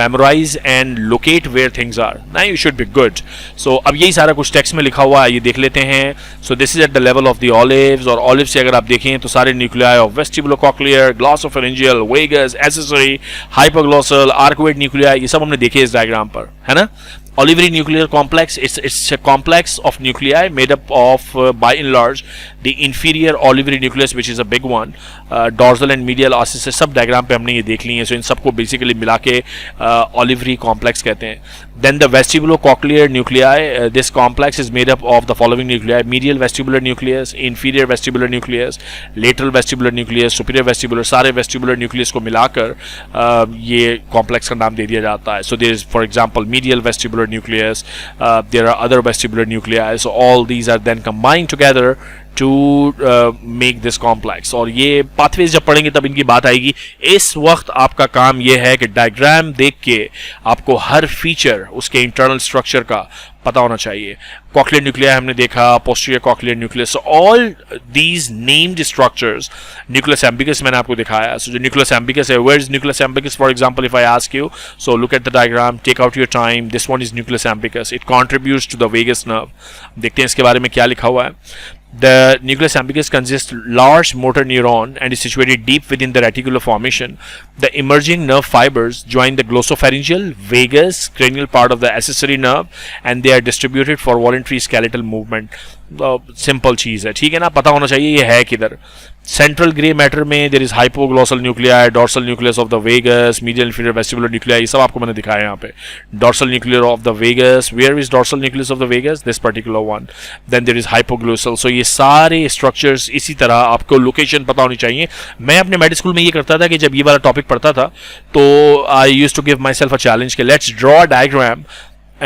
memorize and locate where things are, now you should be good। So अब यही सारा कुछ text में लिखा हुआ है, ये देख लेते हैं। So this is at the level of the olives, और olive से अगर आप देखें तो सारे nuclei of vestibulocochlear, glossopharyngeal, vagus, accessory, hypoglossal, arcuate nuclei, ये सब हमने देखे इस डायग्राम पर, है ना। Olivary nuclear complex, it's a complex of nuclei made up of by and large the inferior olivary nucleus which is a big one, dorsal and medial osseous, सब diagram पे हमने ये देख ली है। सो इन सबको बेसिकली मिला के olivary complex कहते हैं। Then the vestibulocochlear nuclei, this complex is made up of the following nuclei: medial vestibular nucleus, inferior vestibular nucleus, lateral vestibular nucleus, superior vestibular, सारे vestibular nucleus को मिलाकर ये complex का नाम दे दिया जाता है। So there is for example medial vestibular nucleus, there are other vestibular nuclei, so all these are then combined together to make this complex। और ये pathways जब पढ़ेंगे तब इनकी बात आएगी। इस वक्त आपका काम ये है कि डायग्राम देख के आपको हर फीचर उसके इंटरनल स्ट्रक्चर का पता होना चाहिए। कॉक्लियर न्यूक्लिया हमने देखा, posterior cochlear nucleus, all these named structures. Nucleus ambiguus मैंने आपको दिखाया। सो जो न्यूक्लियस एम्बिगस है, where is nucleus ambiguus? For example if I ask you, so look at the diagram, take out your time, this one is nucleus ambiguus, it contributes to the vagus nerve. देखते हैं इसके बारे में क्या लिखा हुआ है। The nucleus ambiguous consists large motor neuron and is situated deep within the reticular formation. The emerging nerve fibers join the glossopharyngeal, vagus, cranial part of the accessory nerve, and they are distributed for voluntary skeletal movement. Simple चीज है, ठीक है ना, पता होना चाहिए ये है किधर। सेंट्रल ग्रे मैटर में there is hypoglossal nuclei, dorsal nucleus of the vagus, medial inferior vestibular nuclei, ये सब आपको मैंने दिखाया यहाँ पे। Dorsal nuclear of the vagus, where is dorsal nucleus of the vagus? This particular one. Then there is hypoglossal. So ये सारे structures इसी तरह आपको लोकेशन पता होनी चाहिए। मैं अपने मेडिकल स्कूल में ये करता था कि जब ये वाला टॉपिक पढ़ता था तो I used to give myself a challenge कि let's draw a diagram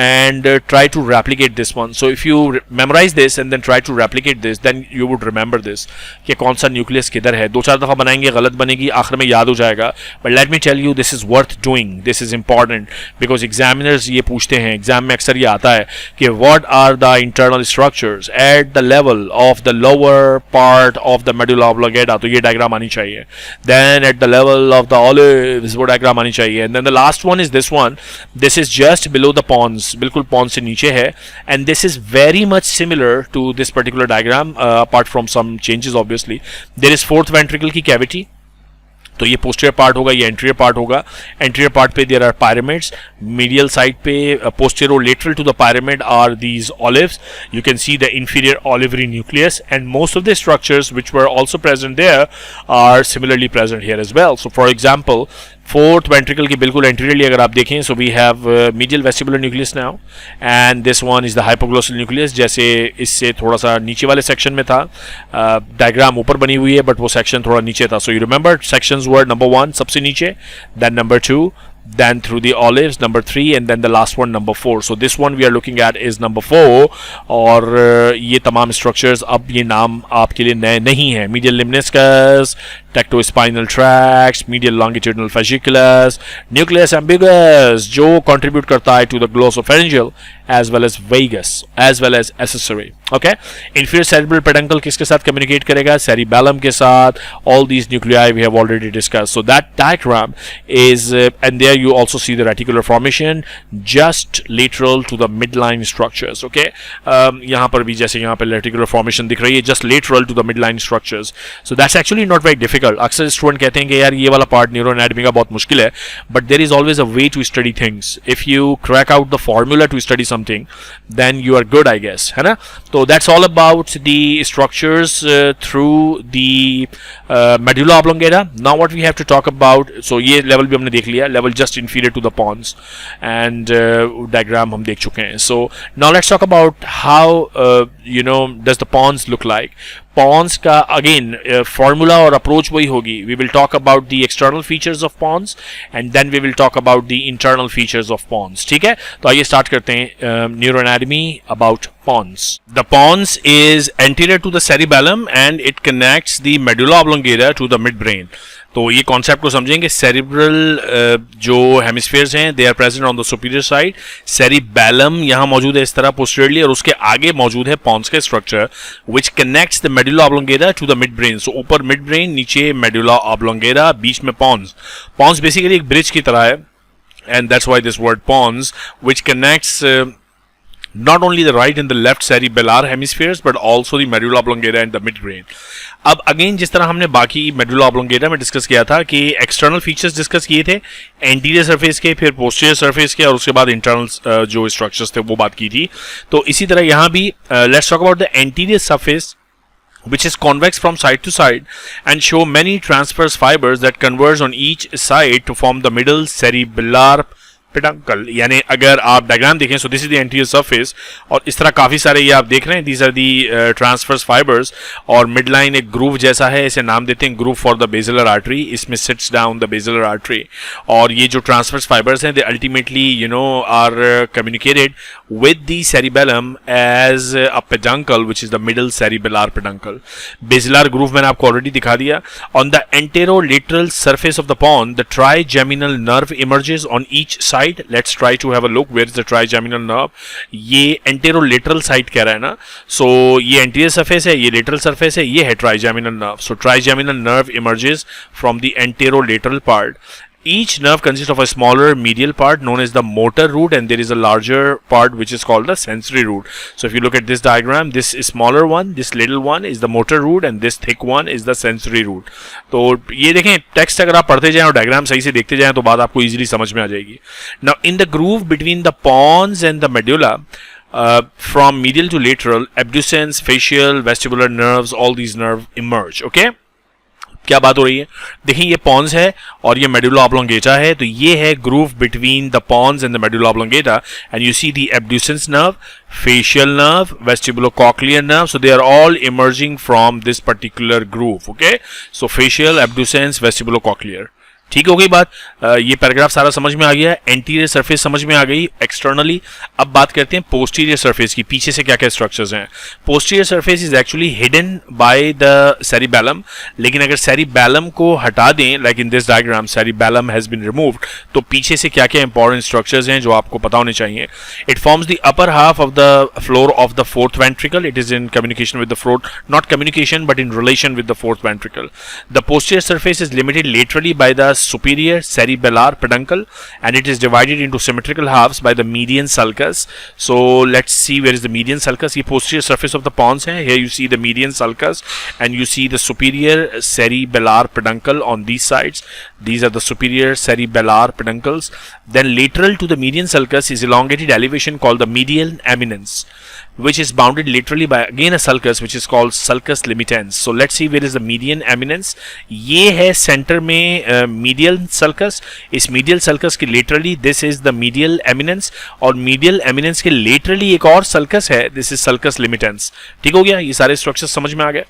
and try to replicate this one. So if you memorize this and then try to replicate this, then you would remember this कि कौन सा nucleus किधर है. 2-4 दफ़ा बनाएंगे, गलत बनेगी, आखिर में याद हो जाएगा. But let me tell you, this is worth doing. This is important because examiners ये पूछते हैं, एग्जाम में अक्सर ये आता है कि what are the internal structures at the level of the lower part of the medulla oblongata. तो ये डायग्राम आनी चाहिए. Then at the level of the olives वो डायग्राम आनी चाहिए. And then the last one is this one. This is just below the pons, बिल्कुल pons से नीचे है. And this is very much similar to this particular diagram, apart from some changes obviously. There is fourth ventricle की cavity. तो ये posterior part होगा, ये anterior part होगा. एंटीरियर पार्ट पे there are pyramids, medial side पे posterior to the pyramid are these olives. You can see the inferior olivary nucleus, and most of the structures which were also present there are similarly present here as well. So for example, fourth ventricle की बिल्कुल anteriorly अगर आप देखें, so we have medial vestibular nucleus now, and this one is the hypoglossal nucleus. जैसे इससे थोड़ा सा नीचे वाले सेक्शन में था, डायग्राम ऊपर बनी हुई है बट वो सेक्शन थोड़ा नीचे था. So you remember sections were number 1 सबसे नीचे, then number 2, then through the olives number 3, and then the last one number 4. So this one we are looking at is number 4. और ये तमाम structures, अब ये नाम आपके लिए नए नहीं है. medial lemniscus, tectospinal tracts, medial longitudinal fasciculus, nucleus ambiguous जो contribute करता है to the glossopharyngeal as well as vagus as well as accessory. Okay, inferior cerebral peduncle किसके साथ communicate करेगा? cerebellum के साथ. All these nuclei we have already discussed. So that diagram is and there you also see the reticular formation just lateral to the midline structures. Okay, यहाँ पर भी जैसे यहाँ पर reticular formation दिख रही है just lateral to the midline structures. So that's actually not very difficult. अक्सर स्टूडेंट कहते हैं कि यार ये वाला पार्ट न्यूरो एनाटॉमी का बहुत मुश्किल है, but there is always a way to study things. If you crack out the formula to study something, then you are good, I guess, है ना? तो that's all about the structures through the medulla oblongata. Now what we have to talk about, so ये level भी हमने देख लिया, level just inferior to the pons, and diagram हम देख चुके हैं. So now let's talk about how does the pons look like. Pons का अगेन फॉर्मूला और अप्रोच वही होगी. We will talk about the external features of pons and then we will talk about the internal features of pons. ठीक है, तो आइए start करते हैं neuro anatomy about pons. The pons is anterior to the cerebellum and it connects the medulla oblongata to the midbrain. तो ये concept को समझेंगे. सेरिब्रल जो हेमिस्फीयर्स हैं they are present on the superior side. Cerebellum यहाँ मौजूद है इस तरह पोस्टीरियरली, और उसके आगे मौजूद है पॉन्स का structure which connects the medulla oblongata to the mid brain. So ऊपर मिड ब्रेन, नीचे मेडुला ऑब्लोंगेटा, बीच में पॉन्स. पॉन्स बेसिकली एक ब्रिज की तरह है, and that's why this word pons, which connects not only the right and the left cerebellar hemispheres but also the medulla oblongata and the midbrain. अब again जिस तरह हमने बाकी मेडुला ऑब्लोंगेटा में डिस्कस किया था कि एक्सटर्नल फीचर्स डिस्कस किए थे, एंटीरियर सरफेस के, फिर पोस्टीरियर सरफेस के, और उसके बाद इंटरनल जो स्ट्रक्चर्स थे वो बात की थी. तो इसी तरह यहाँ भी let's talk about the anterior surface which is convex from side to side and show many transverse fibers that converge on each side to form the middle cerebellar peduncle. यानी अगर आप डायग्राम देखें, सो this is the anterior surface, और इस तरह काफी सारे ये आप देख रहे हैं, these are the transverse fibers, और मिड लाइन एक ग्रूव जैसा है, इसे नाम देते हैं groove for the basilar artery. इसमें sits down the basilar artery, और ये जो ट्रांसफर्स फाइबर्स हैं they ultimately are communicated with the cerebellum as a peduncle which is the middle cerebellar peduncle. Basilar groove मैंने आपको already दिखा दिया. On the anterolateral surface of the pons, the trigeminal nerve emerges on each side. Let's try to have a look. Where is the trigeminal nerve? ये anterolateral side कह रहा है ना, so ये anterior surface है, ये lateral surface है, ये है trigeminal nerve. So trigeminal nerve emerges from the anterolateral part. Each nerve consists of a smaller medial part known as the motor root, and there is a larger part which is called the sensory root. So if you look at this diagram, this smaller one, this little one is the motor root, and this thick one is the sensory root. तो ये देखें, text अगर आप पढ़ते जाएं और diagram सही से देखते जाएं तो बात आपको इजीली समझ में आ जाएगी. Now in the groove between the pons and the medulla, from medial to lateral, abducens, facial, vestibular nerves, all these nerves emerge. Okay? क्या बात हो रही है? देखिए ये पॉन्स है और ये मेडुला ऑब्लोंगेटा है, तो ये है groove between the pons and the medulla oblongata, and you see the abducens nerve, facial nerve, vestibulocochlear nerve, so they are all emerging from this particular groove. Okay, so facial, abducens, vestibulocochlear. ठीक हो गई बात। ये paragraph सारा समझ में आ गया, anterior surface समझ में आ गई एक्सटर्नली। अब बात करते हैं पोस्टीरियर सरफेस की, पीछे से क्या क्या स्ट्रक्चर्स हैं। Posterior surface is actually hidden by the cerebellum, लेकिन अगर सेरिबैलम को हटा दें, like in this diagram cerebellum has been removed, तो पीछे से क्या क्या इंपॉर्टेंट स्ट्रक्चर्स हैं जो आपको पता होने चाहिए। It forms the upper half of the floor of the fourth ventricle, it is in communication with the fourth, not communication but in relation with the fourth ventricle. The posterior surface is limited laterally by the superior cerebellar peduncle, and it is divided into symmetrical halves by the median sulcus. So let's see where is the median sulcus. ये posterior surface of the pons है. Here you see the median sulcus and you see the superior cerebellar peduncle on these sides. These are the superior cerebellar peduncles. Then lateral to the median sulcus is elongated elevation called the medial eminence, which is bounded laterally by again a sulcus which is called sulcus limitans. So let's see where is the median eminence. ये है centre में medial sulcus. इस medial sulcus के laterally this is the medial eminence, और medial eminence के laterally एक और sulcus है, this is sulcus limitans. ठीक हो गया, ये सारे structures समझ में आ गए।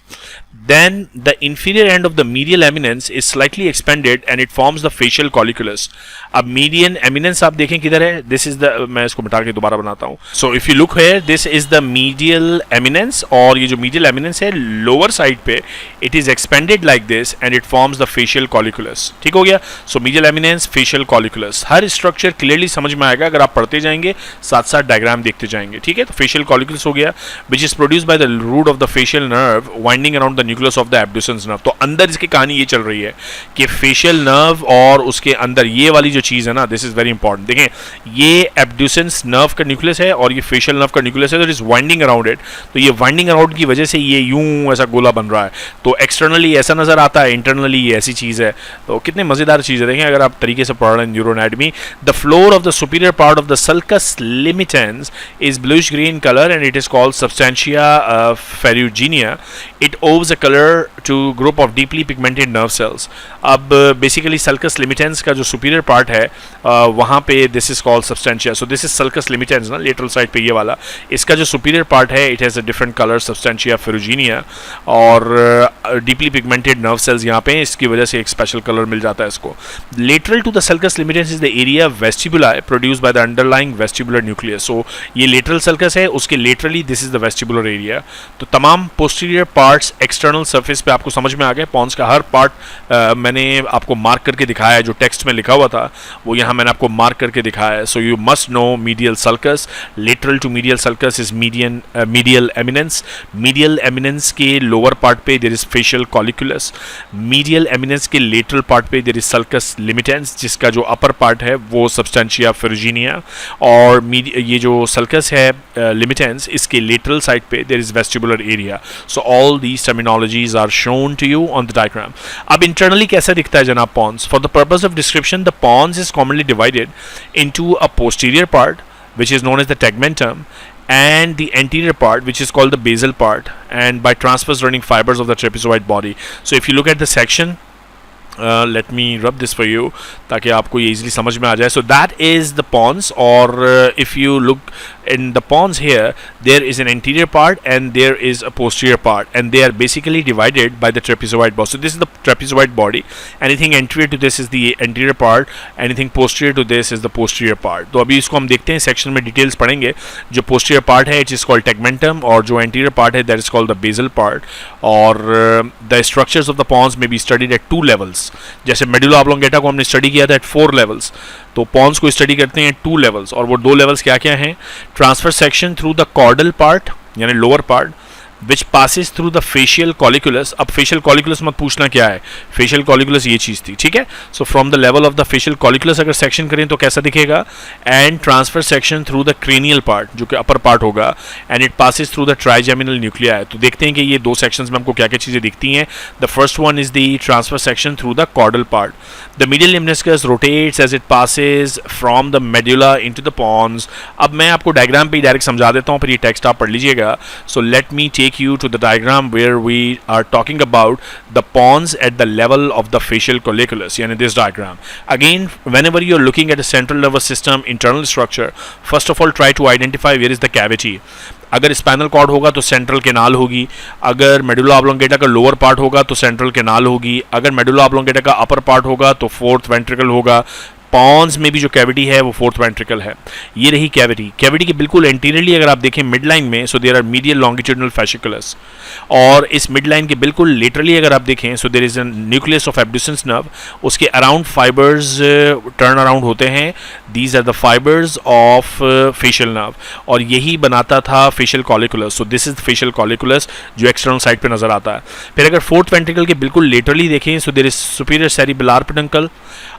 Then the inferior end of the medial eminence is slightly expanded and it forms the facial colliculus. अब median eminence आप देखें किधर है, this is the, मैं इसको मिटा के दोबारा बनाता हूँ। So if you look here, this is the medial eminence, और ये जो medial eminence है lower side पे it is expanded like this and it forms the facial colliculus. ठीक हो गया। So medial eminence, facial colliculus, हर structure clearly समझ में आएगा अगर आप पढ़ते जाएंगे, साथ साथ डायग्राम देखते जाएंगे। ठीक है, तो facial colliculus हो गया, which is produced by the root of the facial nerve winding around the nucleus of the abducens nerve. तो अंदर इसकी कहानी ये चल रही है कि facial nerve और उसके अंदर ये वाली जो चीज है ना, this is very important. देखें, ये abducens nerve का न्यूक्लियस है और ये facial nerve का न्यूक्लियस है, तो it is winding around it. तो ये winding around की वजह से ये यूं ऐसा गोला बन रहा है, तो एक्सटर्नली ऐसा नजर आता है, इंटरनली ये ऐसी चीज है। तो कितने मजेदार चीज है, देखें अगर आप तरीके से पढ़ रहे हैं neuro anatomy. The floor of the superior part of the sulcus limitans is bluish green colour and it is called substantia ferruginea. It owes a colour to group of deeply pigmented nerve cells. अब basically sulcus limitans का जो superior part है वहाँ पे this is called substantia. So this is sulcus limitans ना, lateral side पे ये वाला, इसका जो सुपीरियर पार्ट है it has a different colour substantia फेरुजिनिया, और डीपली पिगमेंटेड नर्व सेल्स यहाँ पे, इसकी वजह से एक स्पेशल कलर मिल जाता है इसको. Lateral to the sulcus limitans is the area vestibula produced by the underlying vestibular nucleus. So ये लेटरल सल्कस है, उसके laterally this is the vestibular area. तो तमाम पोस्टीरियर पार्ट्स एक्सटर्नल सरफेस पे आपको समझ में आ गए. पॉन्स का हर पार्ट मैंने आपको मार्क करके दिखाया है, जो टेक्स्ट में लिखा हुआ था वो यहाँ मैंने आपको मार्क करके दिखाया है. So you must know medial sulcus, lateral to medial sulcus is medial eminence. Medial eminence के लोअर पार्ट पे there is facial colliculus. Medial eminence के लेटरल पार्ट पे देयर इज सल्कस लिमिटेंस, जिसका जो अपर पार्ट है वो substantia फेरुजिनिया, और ये जो सल्कस है लिमिटेंस, इसके लेटरल साइड पे there is vestibular area. So all these terminologies are shown to you on the diagram. अब इंटरनली कैसा दिखता है जनाब pons? For the purpose of description the pons is commonly divided into a posterior part which is known as the tegmentum, and the anterior part which is called the basal part, and by transverse running fibers of the trapezoid body. So if you look at the section, let me rub this for you ताकि आपको ये easily समझ में आ जाए. So that is the pons, or if you look in the pons here, there is an anterior part and there is a posterior part, and they are basically divided by the trapezoid body. So this is the trapezoid body. Anything anterior to this is the anterior part, anything posterior to this is the posterior part. तो अभी इसको हम देखते हैं, section में details पढ़ेंगे. जो posterior part है it is called tegmentum, और जो anterior part है that is called the basal part. और the structures of the pons may be studied at 2 levels. जैसे मेडुला ऑब्लोंगेटा को हमने स्टडी किया था एट 4 लेवल्स, तो पॉन्स को स्टडी करते हैं 2 लेवल्स. और वो 2 लेवल्स क्या क्या हैं? Transverse section through the caudal part यानी lower part, which passes through the facial colliculus. अब facial colliculus मत पूछना क्या है, facial colliculus ये चीज़ थी, ठीक है. So from the level of the facial colliculus अगर सेक्शन करें तो कैसा दिखेगा? And transfer section through the cranial part, जो कि अपर पार्ट होगा, and it passes through the trigeminal nuclei. तो देखते हैं कि ये 2 सेक्शंस में हमको क्या क्या चीज़ें दिखती हैं. The first one is the transfer section through the caudal part. The medial lemniscus rotates as it passes from the medulla into the pons. अब मैं आपको डायग्राम पे ही डायरेक्ट समझा देता हूँ, फिर ये टेक्स्ट आप पढ़ लीजिएगा. So let me take you to the diagram where we are talking about the pons at the level of the facial colliculus, yani this diagram. Again, whenever you are looking at a central nervous system internal structure, first of all try to identify where is the cavity. अगर spinal cord होगा तो central canal होगी, अगर medulla oblongata का lower part होगा तो central canal होगी, अगर मेडुला ऑब्लोंगेटा का अपर पार्ट होगा तो फोर्थ वेंट्रिकल होगा। पॉन्स में भी जो कैविटी है वो फोर्थ वेंट्रिकल है। ये रही कैविटी। कैविटी के बिल्कुल एंटीरियरली अगर आप देखें मिड लाइन में, so there are medial longitudinal fasciculus, और इस मिड लाइन के बिल्कुल लेटरली अगर आप देखें, so there is a nucleus of abducens nerve, उसके अराउंड फाइबर्स टर्न अराउंड होते हैं। These are the fibers of facial nerve, और यही बनाता था facial colliculus. So this is facial colliculus जो एक्सटर्नल साइड पे नजर आता है। फिर अगर फोर्थ वेंट्रिकल के बिल्कुल लेटरली देखें, so there is superior cerebellar peduncle.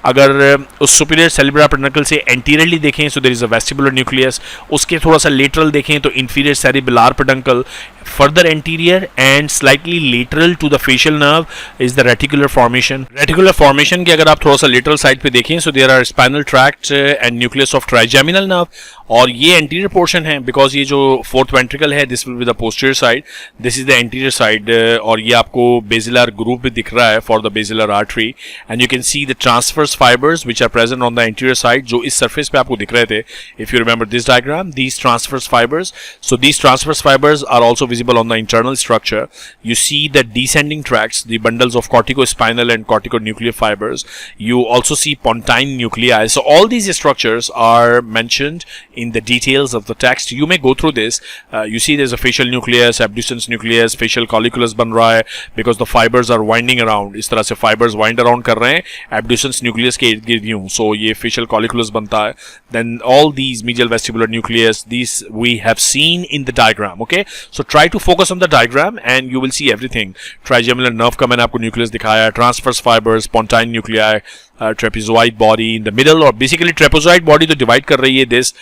अगर उस सुपीरियर सेरिबेलर पेडंकल से एंटीरियरली देखें, so there is a vestibular nucleus. उसके थोड़ा सा लेटरल देखें तो inferior cerebellar peduncle. Further anterior and slightly lateral to the facial nerve is the reticular formation. Reticular formation के अगर आप थोड़ा सा लेटरल साइड पे देखें, so there are spinal tract and nucleus of trigeminal nerve, और ये एंटीरियर पोर्शन है बिकॉज ये जो फोर्थ वेंट्रिकल है this will be the posterior side, this is the anterior side, और ये आपको बेसिलर ग्रुप भी दिख रहा है for the basilar artery, and you can see the transverse fibres which are present on the anterior side, जो इस surface पे आपको दिख रहे थे। If you remember this diagram, these transverse fibers, so these transverse fibers are also visible on the internal structure. You see the descending tracts, the bundles of corticospinal and corticonuclear fibers. You also see pontine nuclei. So all these structures are mentioned in the details of the text. You may go through this. You see there's a facial nucleus, abducens nucleus, facial colliculus बन रहा है because the fibers are winding around. इस तरह से fibers wind around कर रहे हैं abducens nucleus के इर्द गिर्द यूं. So ये facial colliculus बनता है. Then all these medial vestibular nucleus, these we have seen in the diagram. Okay, so try to focus on the diagram and you will see everything. Trigeminal nerve का मैंने आपको nucleus दिखाया, transverse fibers, pontine nuclei, trapezoid body in the middle, or basically trapezoid body तो divide कर रही है. This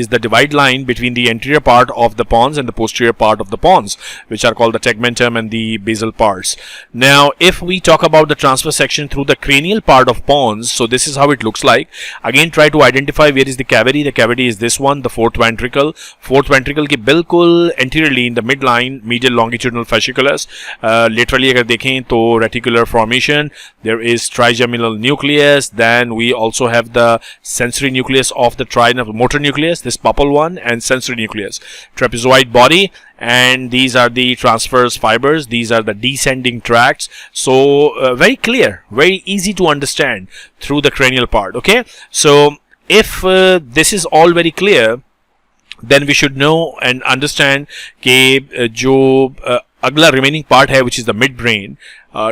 is the divide line between the anterior part of the pons and the posterior part of the pons, which are called the tegmentum and the basal parts. Now if we talk about the transverse section through the cranial part of pons, so this is how it looks like. Again try to identify where is the cavity. The cavity is this one, the fourth ventricle. Fourth ventricle के बिल्कुल anteriorly in the midline medial longitudinal fasciculus. Laterally अगर देखें तो reticular formation, there is trigeminal nucleus. Then we also have the sensory nucleus of the motor nucleus, this purple one, and sensory nucleus. Trapezoid body, and these are the transverse fibers. These are the descending tracts. So very clear, very easy to understand through the cranial part. Okay, so if this is all very clear, then we should know and understand कि जो अगला remaining part है which is the midbrain.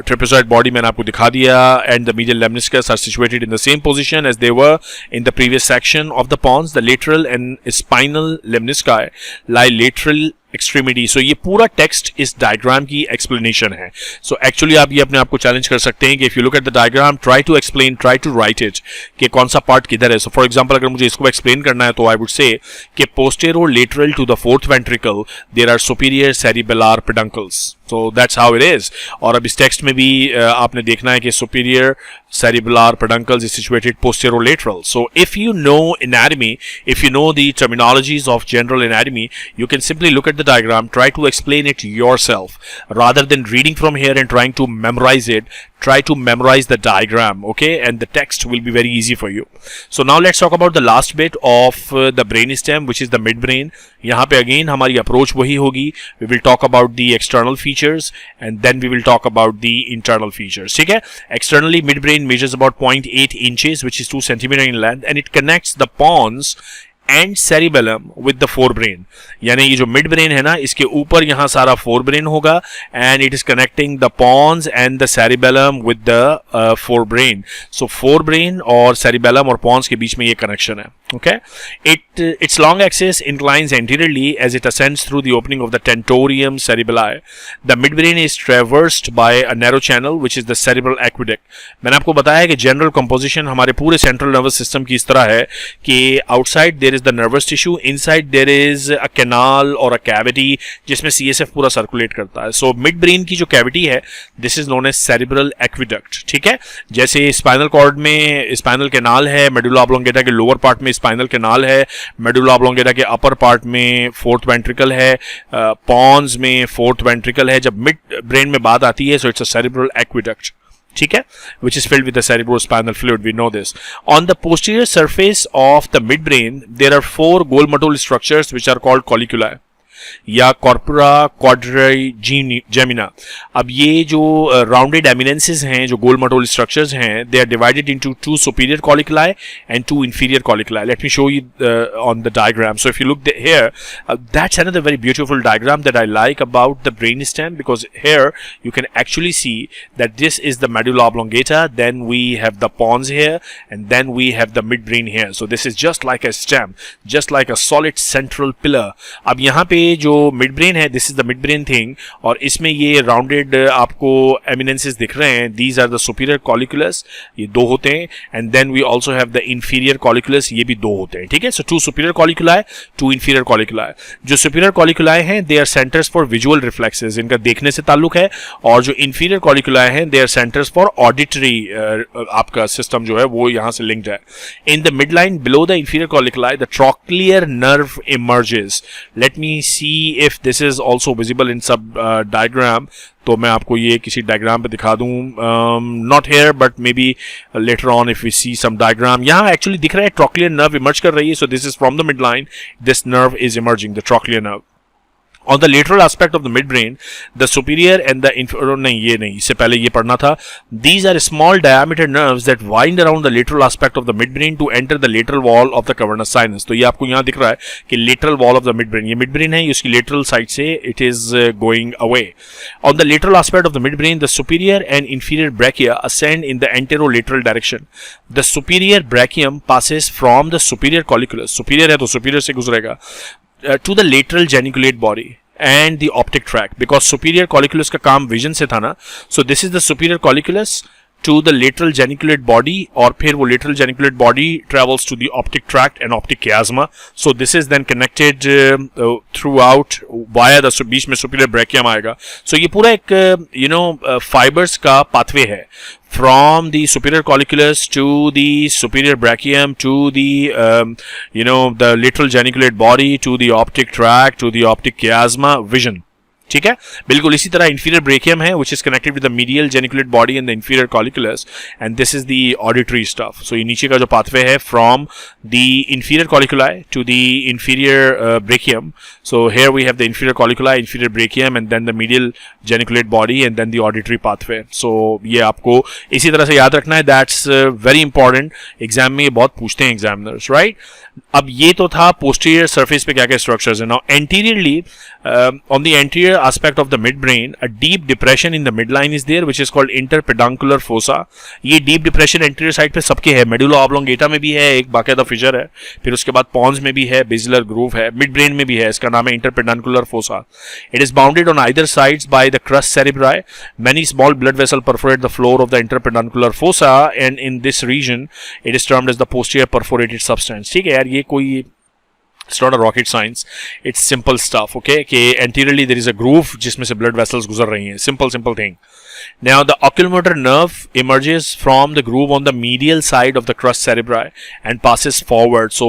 Trapezoid body मैंने आपको दिखा दिया, and the medial lemniscus are situated in the same position as they were in the previous section of the pons. The lateral and spinal lemnisci lie lateral extremity. So ये पूरा text इस diagram की explanation है. So actually आप ये अपने आप को चैलेंज कर सकते हैं कि if you look at the diagram, try to explain, try to write it कि कौन सा पार्ट किधर है. सो फॉर एग्जांपल अगर मुझे इसको एक्सप्लेन करना है तो आई वुड से कि posterolateral to the fourth ventricle there are superior cerebellar peduncles. So that's how it is. और अब इस टेक्स्ट में भी आपने देखना है कि superior cerebellar peduncles is situated posterolateral. So if you know anatomy, if you know the terminologies of general anatomy, you can simply look at the diagram, try to explain it yourself rather than reading from here and trying to memorize it. Try to memorize the diagram, okay, and the text will be very easy for you. So now let's talk about the last bit of the brainstem, which is the midbrain. यहाँ पे again हमारी approach वही होगी. We will talk about the external features and then we will talk about the internal features. ठीक है? Externally, midbrain measures about 0.8 inches, which is 2 centimeter in length, and it connects the pons and cerebellum with the forebrain. यानी ये जो midbrain है ना, इसके ऊपर यहाँ सारा forebrain होगा, and it is connecting the pons and the cerebellum with the forebrain. So forebrain और cerebellum और pons के बीच में ये connection है. Okay, its long axis inclines anteriorly as it ascends through the opening of the tentorium cerebelli. The midbrain is traversed by a narrow channel which is the cerebral aqueduct. मैंने आपको बताया कि general composition हमारे पूरे central nervous system की इस तरह है कि outside there is the nervous tissue, inside there is a canal or a cavity जिसमें CSF पूरा circulate करता है. So midbrain की जो cavity है, this is known as cerebral aqueduct. ठीक है, जैसे spinal cord में spinal canal है, medulla oblongata के lower part में स्पाइनल कैनाल है, मेडुला ऑब्लोंगेटा के अपर पार्ट में फोर्थ वेंट्रिकल है, पॉन्स में फोर्थ वेंट्रिकल है. जब मिड ब्रेन में बात आती है, so it's a cerebral aqueduct. ठीक है, which is filled with the cerebrospinal fluid. We know this. On the posterior surface of the midbrain, there are 4 goal-motor structures which are called colliculi. या corpora quadrigemina. अब ये जो rounded एमिनेंसेस हैं, जो गोल मटोल structures हैं, they are divided into 2 superior colliculi and 2 inferior colliculi. Let me show you on the diagram. So if you look here, that's another very beautiful diagram that I like about the brainstem, because here you can actually see that this is the medulla oblongata, then we have the pons here, and then we have the midbrain here. So this is just like a stem, just like a solid central pillar. अब यहाँ पे जो midbrain है, this is the midbrain thing, और इसमें ये rounded आपको eminences दिख रहे हैं. These are the superior colliculus, ये दो होते हैं, and then we also have the inferior colliculus, ये भी दो होते हैं. ठीक है, so 2 superior colliculi, 2 inferior colliculi. जो superior colliculi हैं, they are centers for visual reflexes, इनका देखने से ताल्लुक है, और जो inferior colliculi हैं, they are centers for auditory आपका system जो है वो यहाँ से linked है. In the midline below the inferior colliculi, the trochlear nerve emerges. Let me see if this is also visible in sub diagram. तो मैं आपको ये किसी डायग्राम पे दिखा दूं. Not here but maybe later on if we see some diagram. यहाँ actually दिख रहा है ट्रॉक्लियर नर्व इमर्ज कर रही है. So this is from the mid line, this nerve is emerging, the trochlear nerve. On the lateral aspect of the midbrain, the superior and the inferior, नहीं ये नहीं, इससे पहले ये पढ़ना था. These are small diameter nerves that wind around the lateral aspect of the midbrain to enter the lateral wall of the cavernous sinus. तो ये आपको यहाँ दिख रहा है कि lateral wall of the midbrain, ये midbrain है, इसकी lateral side से it is going away. On the lateral aspect of the midbrain, the superior and inferior brachia ascend in the anterolateral direction. The superior brachium passes from the superior colliculus, superior है तो superior से गुजरेगा, to the lateral geniculate body and the optic tract, because superior colliculus का काम vision से था ना. So this is the superior colliculus to the lateral geniculate body, और फिर वो lateral geniculate body travels to the optic tract and optic chiasma. So this is then connected throughout via the बीच में superior brachium आएगा. So ये पूरा एक fibers का pathway है, from the superior colliculus to the superior brachium to the the lateral geniculate body to the optic tract to the optic chiasma vision. ठीक है, बिल्कुल इसी तरह inferior brachium है, which is connected with the medial geniculate body and the inferior colliculus, and this is the auditory stuff. So ये नीचे का जो pathway है from the inferior colliculi to the inferior brachium. So here we have the inferior colliculi, inferior brachium, and then the medial geniculate body, and then the auditory pathway. So ये आपको इसी तरह से याद रखना है. That's very important. एग्जाम में ये बहुत पूछते हैं एग्जामिनर्स, राइट? अब ये तो था posterior surface पे क्या क्या structures है. Now anteriorly, on the anterior aspect of the midbrain, a deep depression in the midline is there, which is called interpeduncular fossa. ये deep depression anterior side पे सबके है, medulla oblongata में भी है, एक बाकायदा fissure है, फिर उसके बाद pons में भी है, basilar groove है, midbrain में भी है, इसका नाम है interpeduncular fossa. It is bounded on either sides by the crus cerebri. Many small blood vessels perforate the floor of the interpeduncular fossa, and in this region it is termed as the posterior perforated substance. ठीक है यार, ये कोई it's not a rocket science, it's simple stuff. Okay, कि anteriorly there is a groove जिसमें से blood vessels गुजर रही हैं, simple thing. Now the oculomotor nerve emerges from the groove on the medial side of the crus cerebri and passes forward. So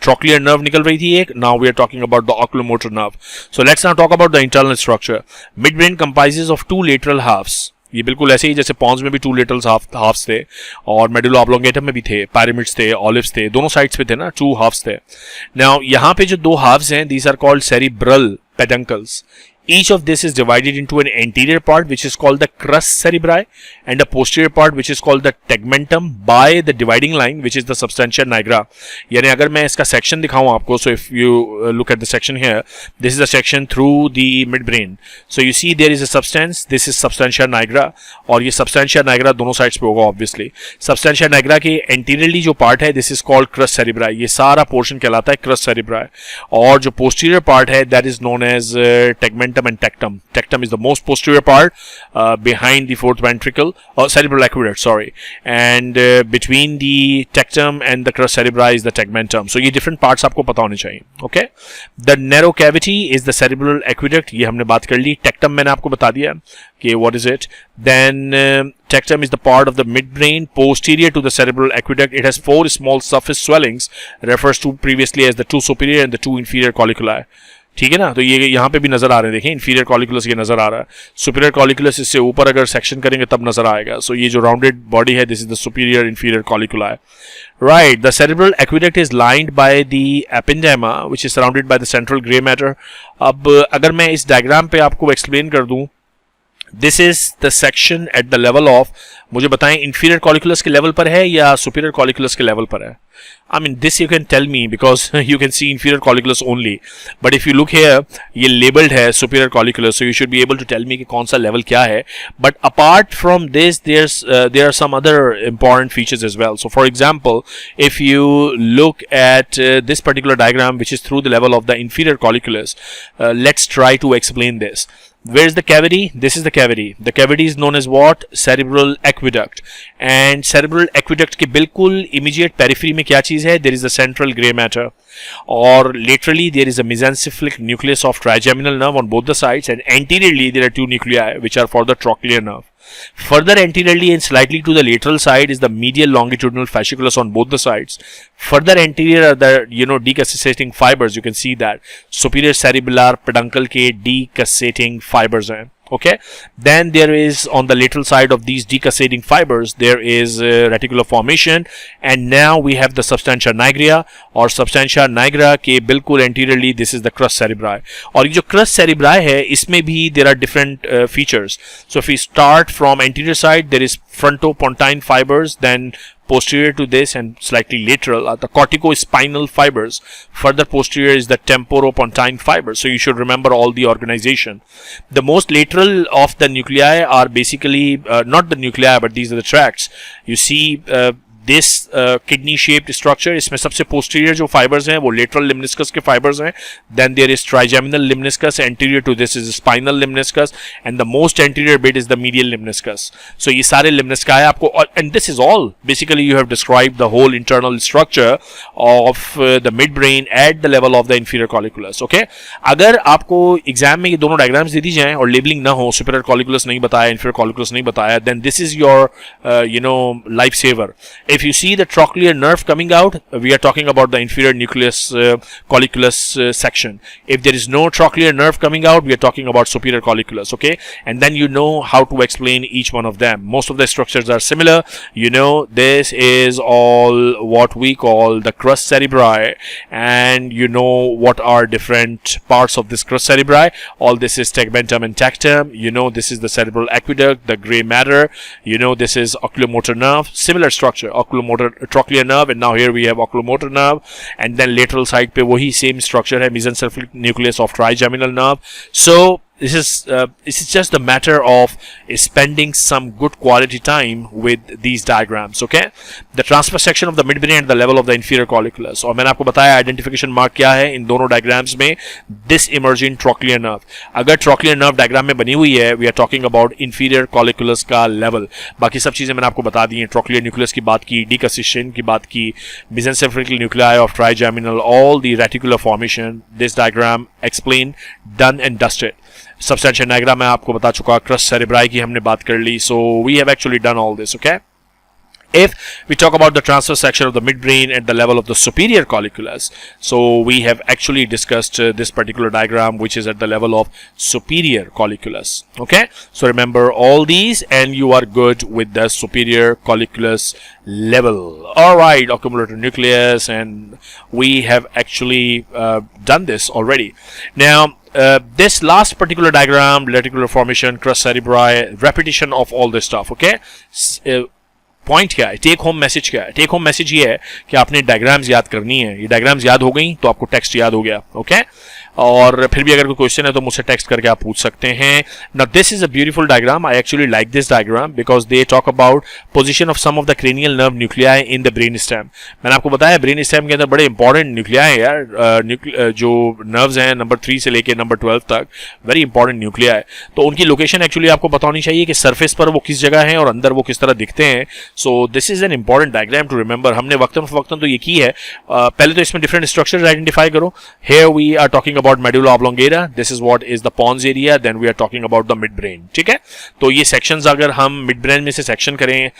trochlear nerve निकल रही थी एक, now we are talking about the oculomotor nerve. So let's now talk about the internal structure. Midbrain comprises of 2 lateral halves. ये बिल्कुल ऐसे ही जैसे Pond's में भी 2 लेटरल हाफ्स थे, और मेडुला ऑब्लोंगेटा में भी थे, पैरामिड्स थे, ऑलिव्स थे, दोनों साइड्स पे थे ना, 2 हाफ्स थे. नाउ यहाँ पे जो 2 हाफ्स हैं, these are called cerebral peduncles. Each of this is divided into an anterior part, which is called the crus cerebri, and a posterior part, which is called the tegmentum, by the dividing line, which is the substantia nigra. यानी अगर मैं इसका section दिखाऊं आपको, so if you look at the section here, this is a section through the midbrain. So you see there is a substance, this is substantia nigra, और ये substantia nigra दोनों sides पे होगा obviously. Substantia nigra के anteriorly जो part है, this is called crus cerebri. ये सारा portion कहलाता है crus cerebri, और जो posterior part है, that is known as tegmentum and tectum. Tectum is the most posterior part behind the fourth ventricle, or cerebral aqueduct, sorry, and between the tectum and the crus cerebri is the tegmentum. So ये different parts आपको पता होने चाहिए. Okay, the narrow cavity is the cerebral aqueduct. ये हमने बात कर ली. Tectum मैंने आपको बता दिया कि what is it. Then tectum is the part of the midbrain posterior to the cerebral aqueduct. It has 4 small surface swellings, refers to previously as the 2 superior and the 2 inferior colliculi. ठीक है ना। तो ये यहाँ पे भी नजर आ रहे हैं, देखें इंफीरियर कॉलिकुलस ये नजर आ रहा है, सुपीरियर कॉलिकुलस इससे ऊपर अगर सेक्शन करेंगे तब नजर आएगा। सो ये जो राउंडेड बॉडी है, this is the superior inferior colliculi. Right, the cerebral aqueduct is lined by the ependyma which is surrounded by the central grey matter. अब अगर मैं इस डायग्राम पे आपको एक्सप्लेन कर दूं, this is the section eight the level of, मुझे बताएं इंफीरियर कॉलिकुलस के लेवल पर है या सुपीरियर कॉलिकुलस के लेवल पर है? I mean this you can tell me because you can see inferior colliculus only, but if you look here ये labeled है superior colliculus, so you should be able to tell me कि कौन सा level क्या है. But apart from this there are some other important features as well. So for example, if you look at this particular diagram which is through the level of the inferior colliculus, let's try to explain this. Where is the cavity? This is the cavity. The cavity is known as what? Cerebral aqueduct. And cerebral aqueduct के बिल्कुल immediate periphery में क्या चीज है? There is the central gray matter. Or laterally there is a mesencephalic nucleus of trigeminal nerve on both the sides, and anteriorly there are two nuclei which are for the trochlear nerve. Further anteriorly and slightly to the lateral side is the medial longitudinal fasciculus on both the sides. Further anterior are the decussating fibers. You can see that superior cerebellar peduncle के decussating fibers हैं. Okay, then there is on the lateral side of these decussating fibers there is reticular formation, and now we have the substantia nigra or substantia nigra के बिल्कुल anteriorly this is the crus cerebri. और ये जो crus cerebri है इसमें भी there are different features. So if we start from anterior side, there is frontopontine fibers, then posterior to this and slightly lateral are the corticospinal fibers. Further posterior is the temporopontine fibers. So you should remember all the organization. The most lateral of the nuclei are basically not the nuclei, but these are the tracts. You see this kidney shaped structure, इसमें सबसे posterior जो fibers हैं वो lateral lemniscus के fibers हैं. Then there is trigeminal lemniscus, anterior to this is spinal lemniscus, and the most anterior bit is the medial lemniscus. So ये सारे lemnisci आपको, and this is all basically you have described the whole internal structure of the midbrain at the level of the inferior colliculus. Okay, अगर आपको exam में ये दोनों diagrams दे दी जाएं और लेबलिंग ना हो, superior colliculus नहीं बताया, inferior colliculus नहीं बताया, then this is your life saver. If you see the trochlear nerve coming out, we are talking about the inferior nucleus colliculus section. If there is no trochlear nerve coming out, we are talking about superior colliculus. Okay, and then you know how to explain each one of them. Most of the structures are similar. You know, this is all what we call the crus cerebri, and you know what are different parts of this crus cerebri. All this is tegmentum and tectum. You know, this is the cerebral aqueduct, the gray matter. You know, this is oculomotor nerve. Similar structure. Oculomotor trochlear nerve, and now here we have oculomotor nerve, and then lateral side पे वही same structure है, mesencephalic nucleus of trigeminal nerve. So this is just a matter of spending some good quality time with these diagrams. Okay, the transverse section of the midbrain at the level of the inferior colliculus. और मैंने आपको बताया identification mark क्या है इन दोनों diagrams में, this emerging trochlear nerve. अगर trochlear nerve diagram में बनी हुई है, we are talking about inferior colliculus का level. बाकी सब चीजें मैंने आपको बता दी हैं. trochlear nucleus की बात की, decussation की बात की, mesencephalic nuclei of trigeminal, all the reticular formation. This diagram explained, done and dusted. Substantia nigra मैं आपको बता चुका, crus cerebri की हमने बात कर ली. So we have actually done all this. Okay, if we talk about the transverse section of the midbrain at the level of the superior colliculus, so we have actually discussed this particular diagram which is at the level of superior colliculus. Okay, so remember all these and you are good with the superior colliculus level. All right, oculomotor nucleus, and we have actually done this already. Now this last particular diagram, reticular formation, crus cerebri, repetition of all this stuff. Okay, point क्या है, take home message क्या है? Take home message ये है कि आपने diagrams याद करनी है. ये डायग्राम्स याद हो गई तो आपको टेक्स्ट याद हो गया. ओके, और फिर भी अगर कोई क्वेश्चन है तो मुझसे टेक्स्ट करके आप पूछ सकते हैं. Now this is a beautiful diagram. I actually like this diagram because they talk about position of some of the cranial nerve nuclei in the brain stem. मैंने आपको बताया ब्रेन स्टेम के अंदर बड़े इंपॉर्टेंट न्यूक्लियाई है यार. जो nerves हैं नंबर 3 से लेकर नंबर 12 तक, वेरी इंपॉर्टेंट न्यूक्लियाई. तो उनकी लोकेशन एक्चुअली आपको पता होनी चाहिए कि सरफेस पर वो किस जगह है और अंदर वो किस तरह दिखते हैं. So this is an important diagram to remember. हमने वक्तन फवक्तन तो ये की है. पहले तो इसमें डिफरेंट स्ट्रक्चर्स आइडेंटिफाई करो. Here we are talking about medulla oblongata. This is what is the pons area. Then we are talking about the midbrain. ठीक है, तो ये sections अगर हम midbrain में से section करें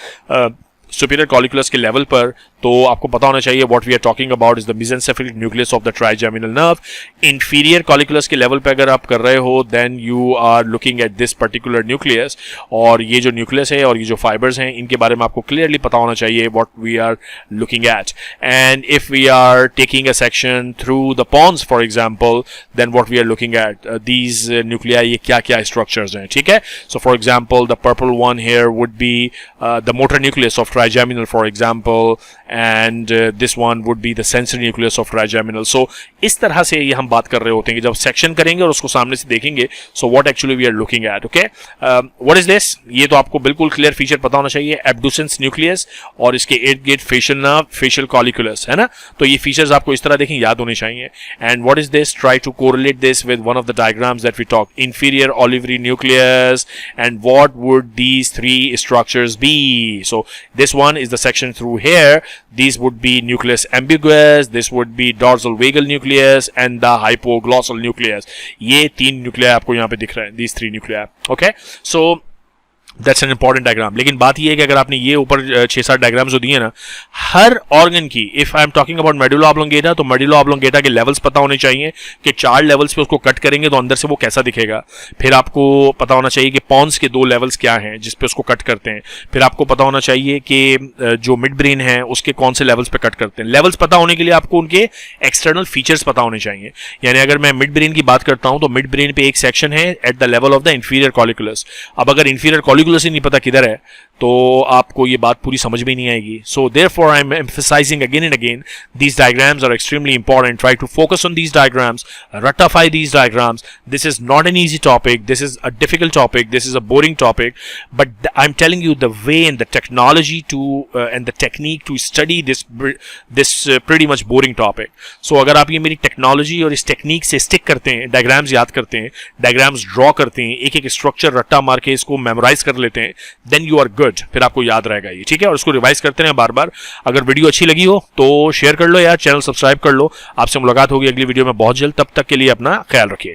सुपीरियर कॉलिकुलस के लेवल पर, तो आपको पता होना चाहिए what we are talking about is the mesencephalic nucleus of the trigeminal nerve. Inferior colliculus के लेवल पे अगर आप कर रहे हो then you are looking at this particular nucleus, और ये जो न्यूक्लियस है और ये जो फाइबर्स हैं इनके बारे में आपको क्लियरली पता होना चाहिए what we are looking at. And if we are taking a section through the pons for example then what we are looking at these nuclei, ये क्या क्या स्ट्रक्चर्स हैं. ठीक है, so for example the purple one here would be the motor nucleus of trigeminal for example, and this one would be the sensory nucleus of trigeminal. So इस तरह से ये हम बात कर रहे होते हैं कि जब सेक्शन करेंगे और उसको सामने से देखेंगे, so what actually we are looking at. Okay, what is this, ये तो आपको बिल्कुल क्लियर फीचर पता होना चाहिए. एब्डुसेंस न्यूक्लियस और इसके इर्द गिर्द फेशियल नर्व, फेशियल कॉलिकुलस, है ना. तो ये फीचर्स आपको इस तरह देखें, याद होने चाहिए. And what is this, try to correlate this with one of the diagrams that we talk. Inferior olivary nucleus, and what would these three structures be. So this one is the section through here. These would be nucleus ambiguous, this would be dorsal vagal nucleus and the hypoglossal nucleus. ये तीन न्यूक्लिया आपको यहाँ पे दिख रहे हैं, these three nuclei. Okay, so that's an important diagram. लेकिन बात यह है कि अगर आपने ये ऊपर 6-7 डायग्राम्स जो दिए ना, हर ऑर्गन की, if I am talking about medulla oblongata, तो मेडुला ऑब्लोंगेटा के लेवल्स पता होने चाहिए कि 4 लेवल्स पे उसको कट करेंगे तो अंदर से वो कैसा दिखेगा. फिर आपको पता होना चाहिए कि पॉन्स के 2 लेवल्स क्या हैं जिस पे उसको कट करते हैं. फिर आपको पता होना चाहिए कि जो मिड ब्रेन है उसके कौन से लेवल्स पे कट करते हैं. लेवल्स पता होने के लिए आपको उनके एक्सटर्नल फीचर्स पता होने चाहिए. यानी अगर मैं मिड ब्रेन की बात करता हूं तो मिड ब्रेन पे एक सेक्शन है eight the level of the inferior colliculus. अब अगर इंफीरियर कॉलिकुलस ही नहीं पता किधर है तो आपको ये बात पूरी समझ में नहीं आएगी. So therefore I am emphasising again and again, these diagrams are extremely important. Try to focus on these diagrams, ratify these diagrams. This is not an easy topic, this is a difficult topic, this is a boring topic, but I'm telling you the way and the technology to and the technique to study this pretty much boring topic. So अगर आप ये मेरी technology और इस technique से stick करते हैं, diagrams याद करते हैं, डायग्राम्स ड्रॉ करते हैं, एक एक स्ट्रक्चर रट्टा मार के इसको मेमोराइज कर लेते हैं, देन यू आर गुड. फिर आपको याद रहेगा ये. ठीक है, और उसको रिवाइज करते हैं बार बार. अगर वीडियो अच्छी लगी हो तो शेयर कर लो यार, चैनल सब्सक्राइब कर लो. आपसे मुलाकात होगी अगली वीडियो में बहुत जल्द. तब तक के लिए अपना ख्याल रखिएगा.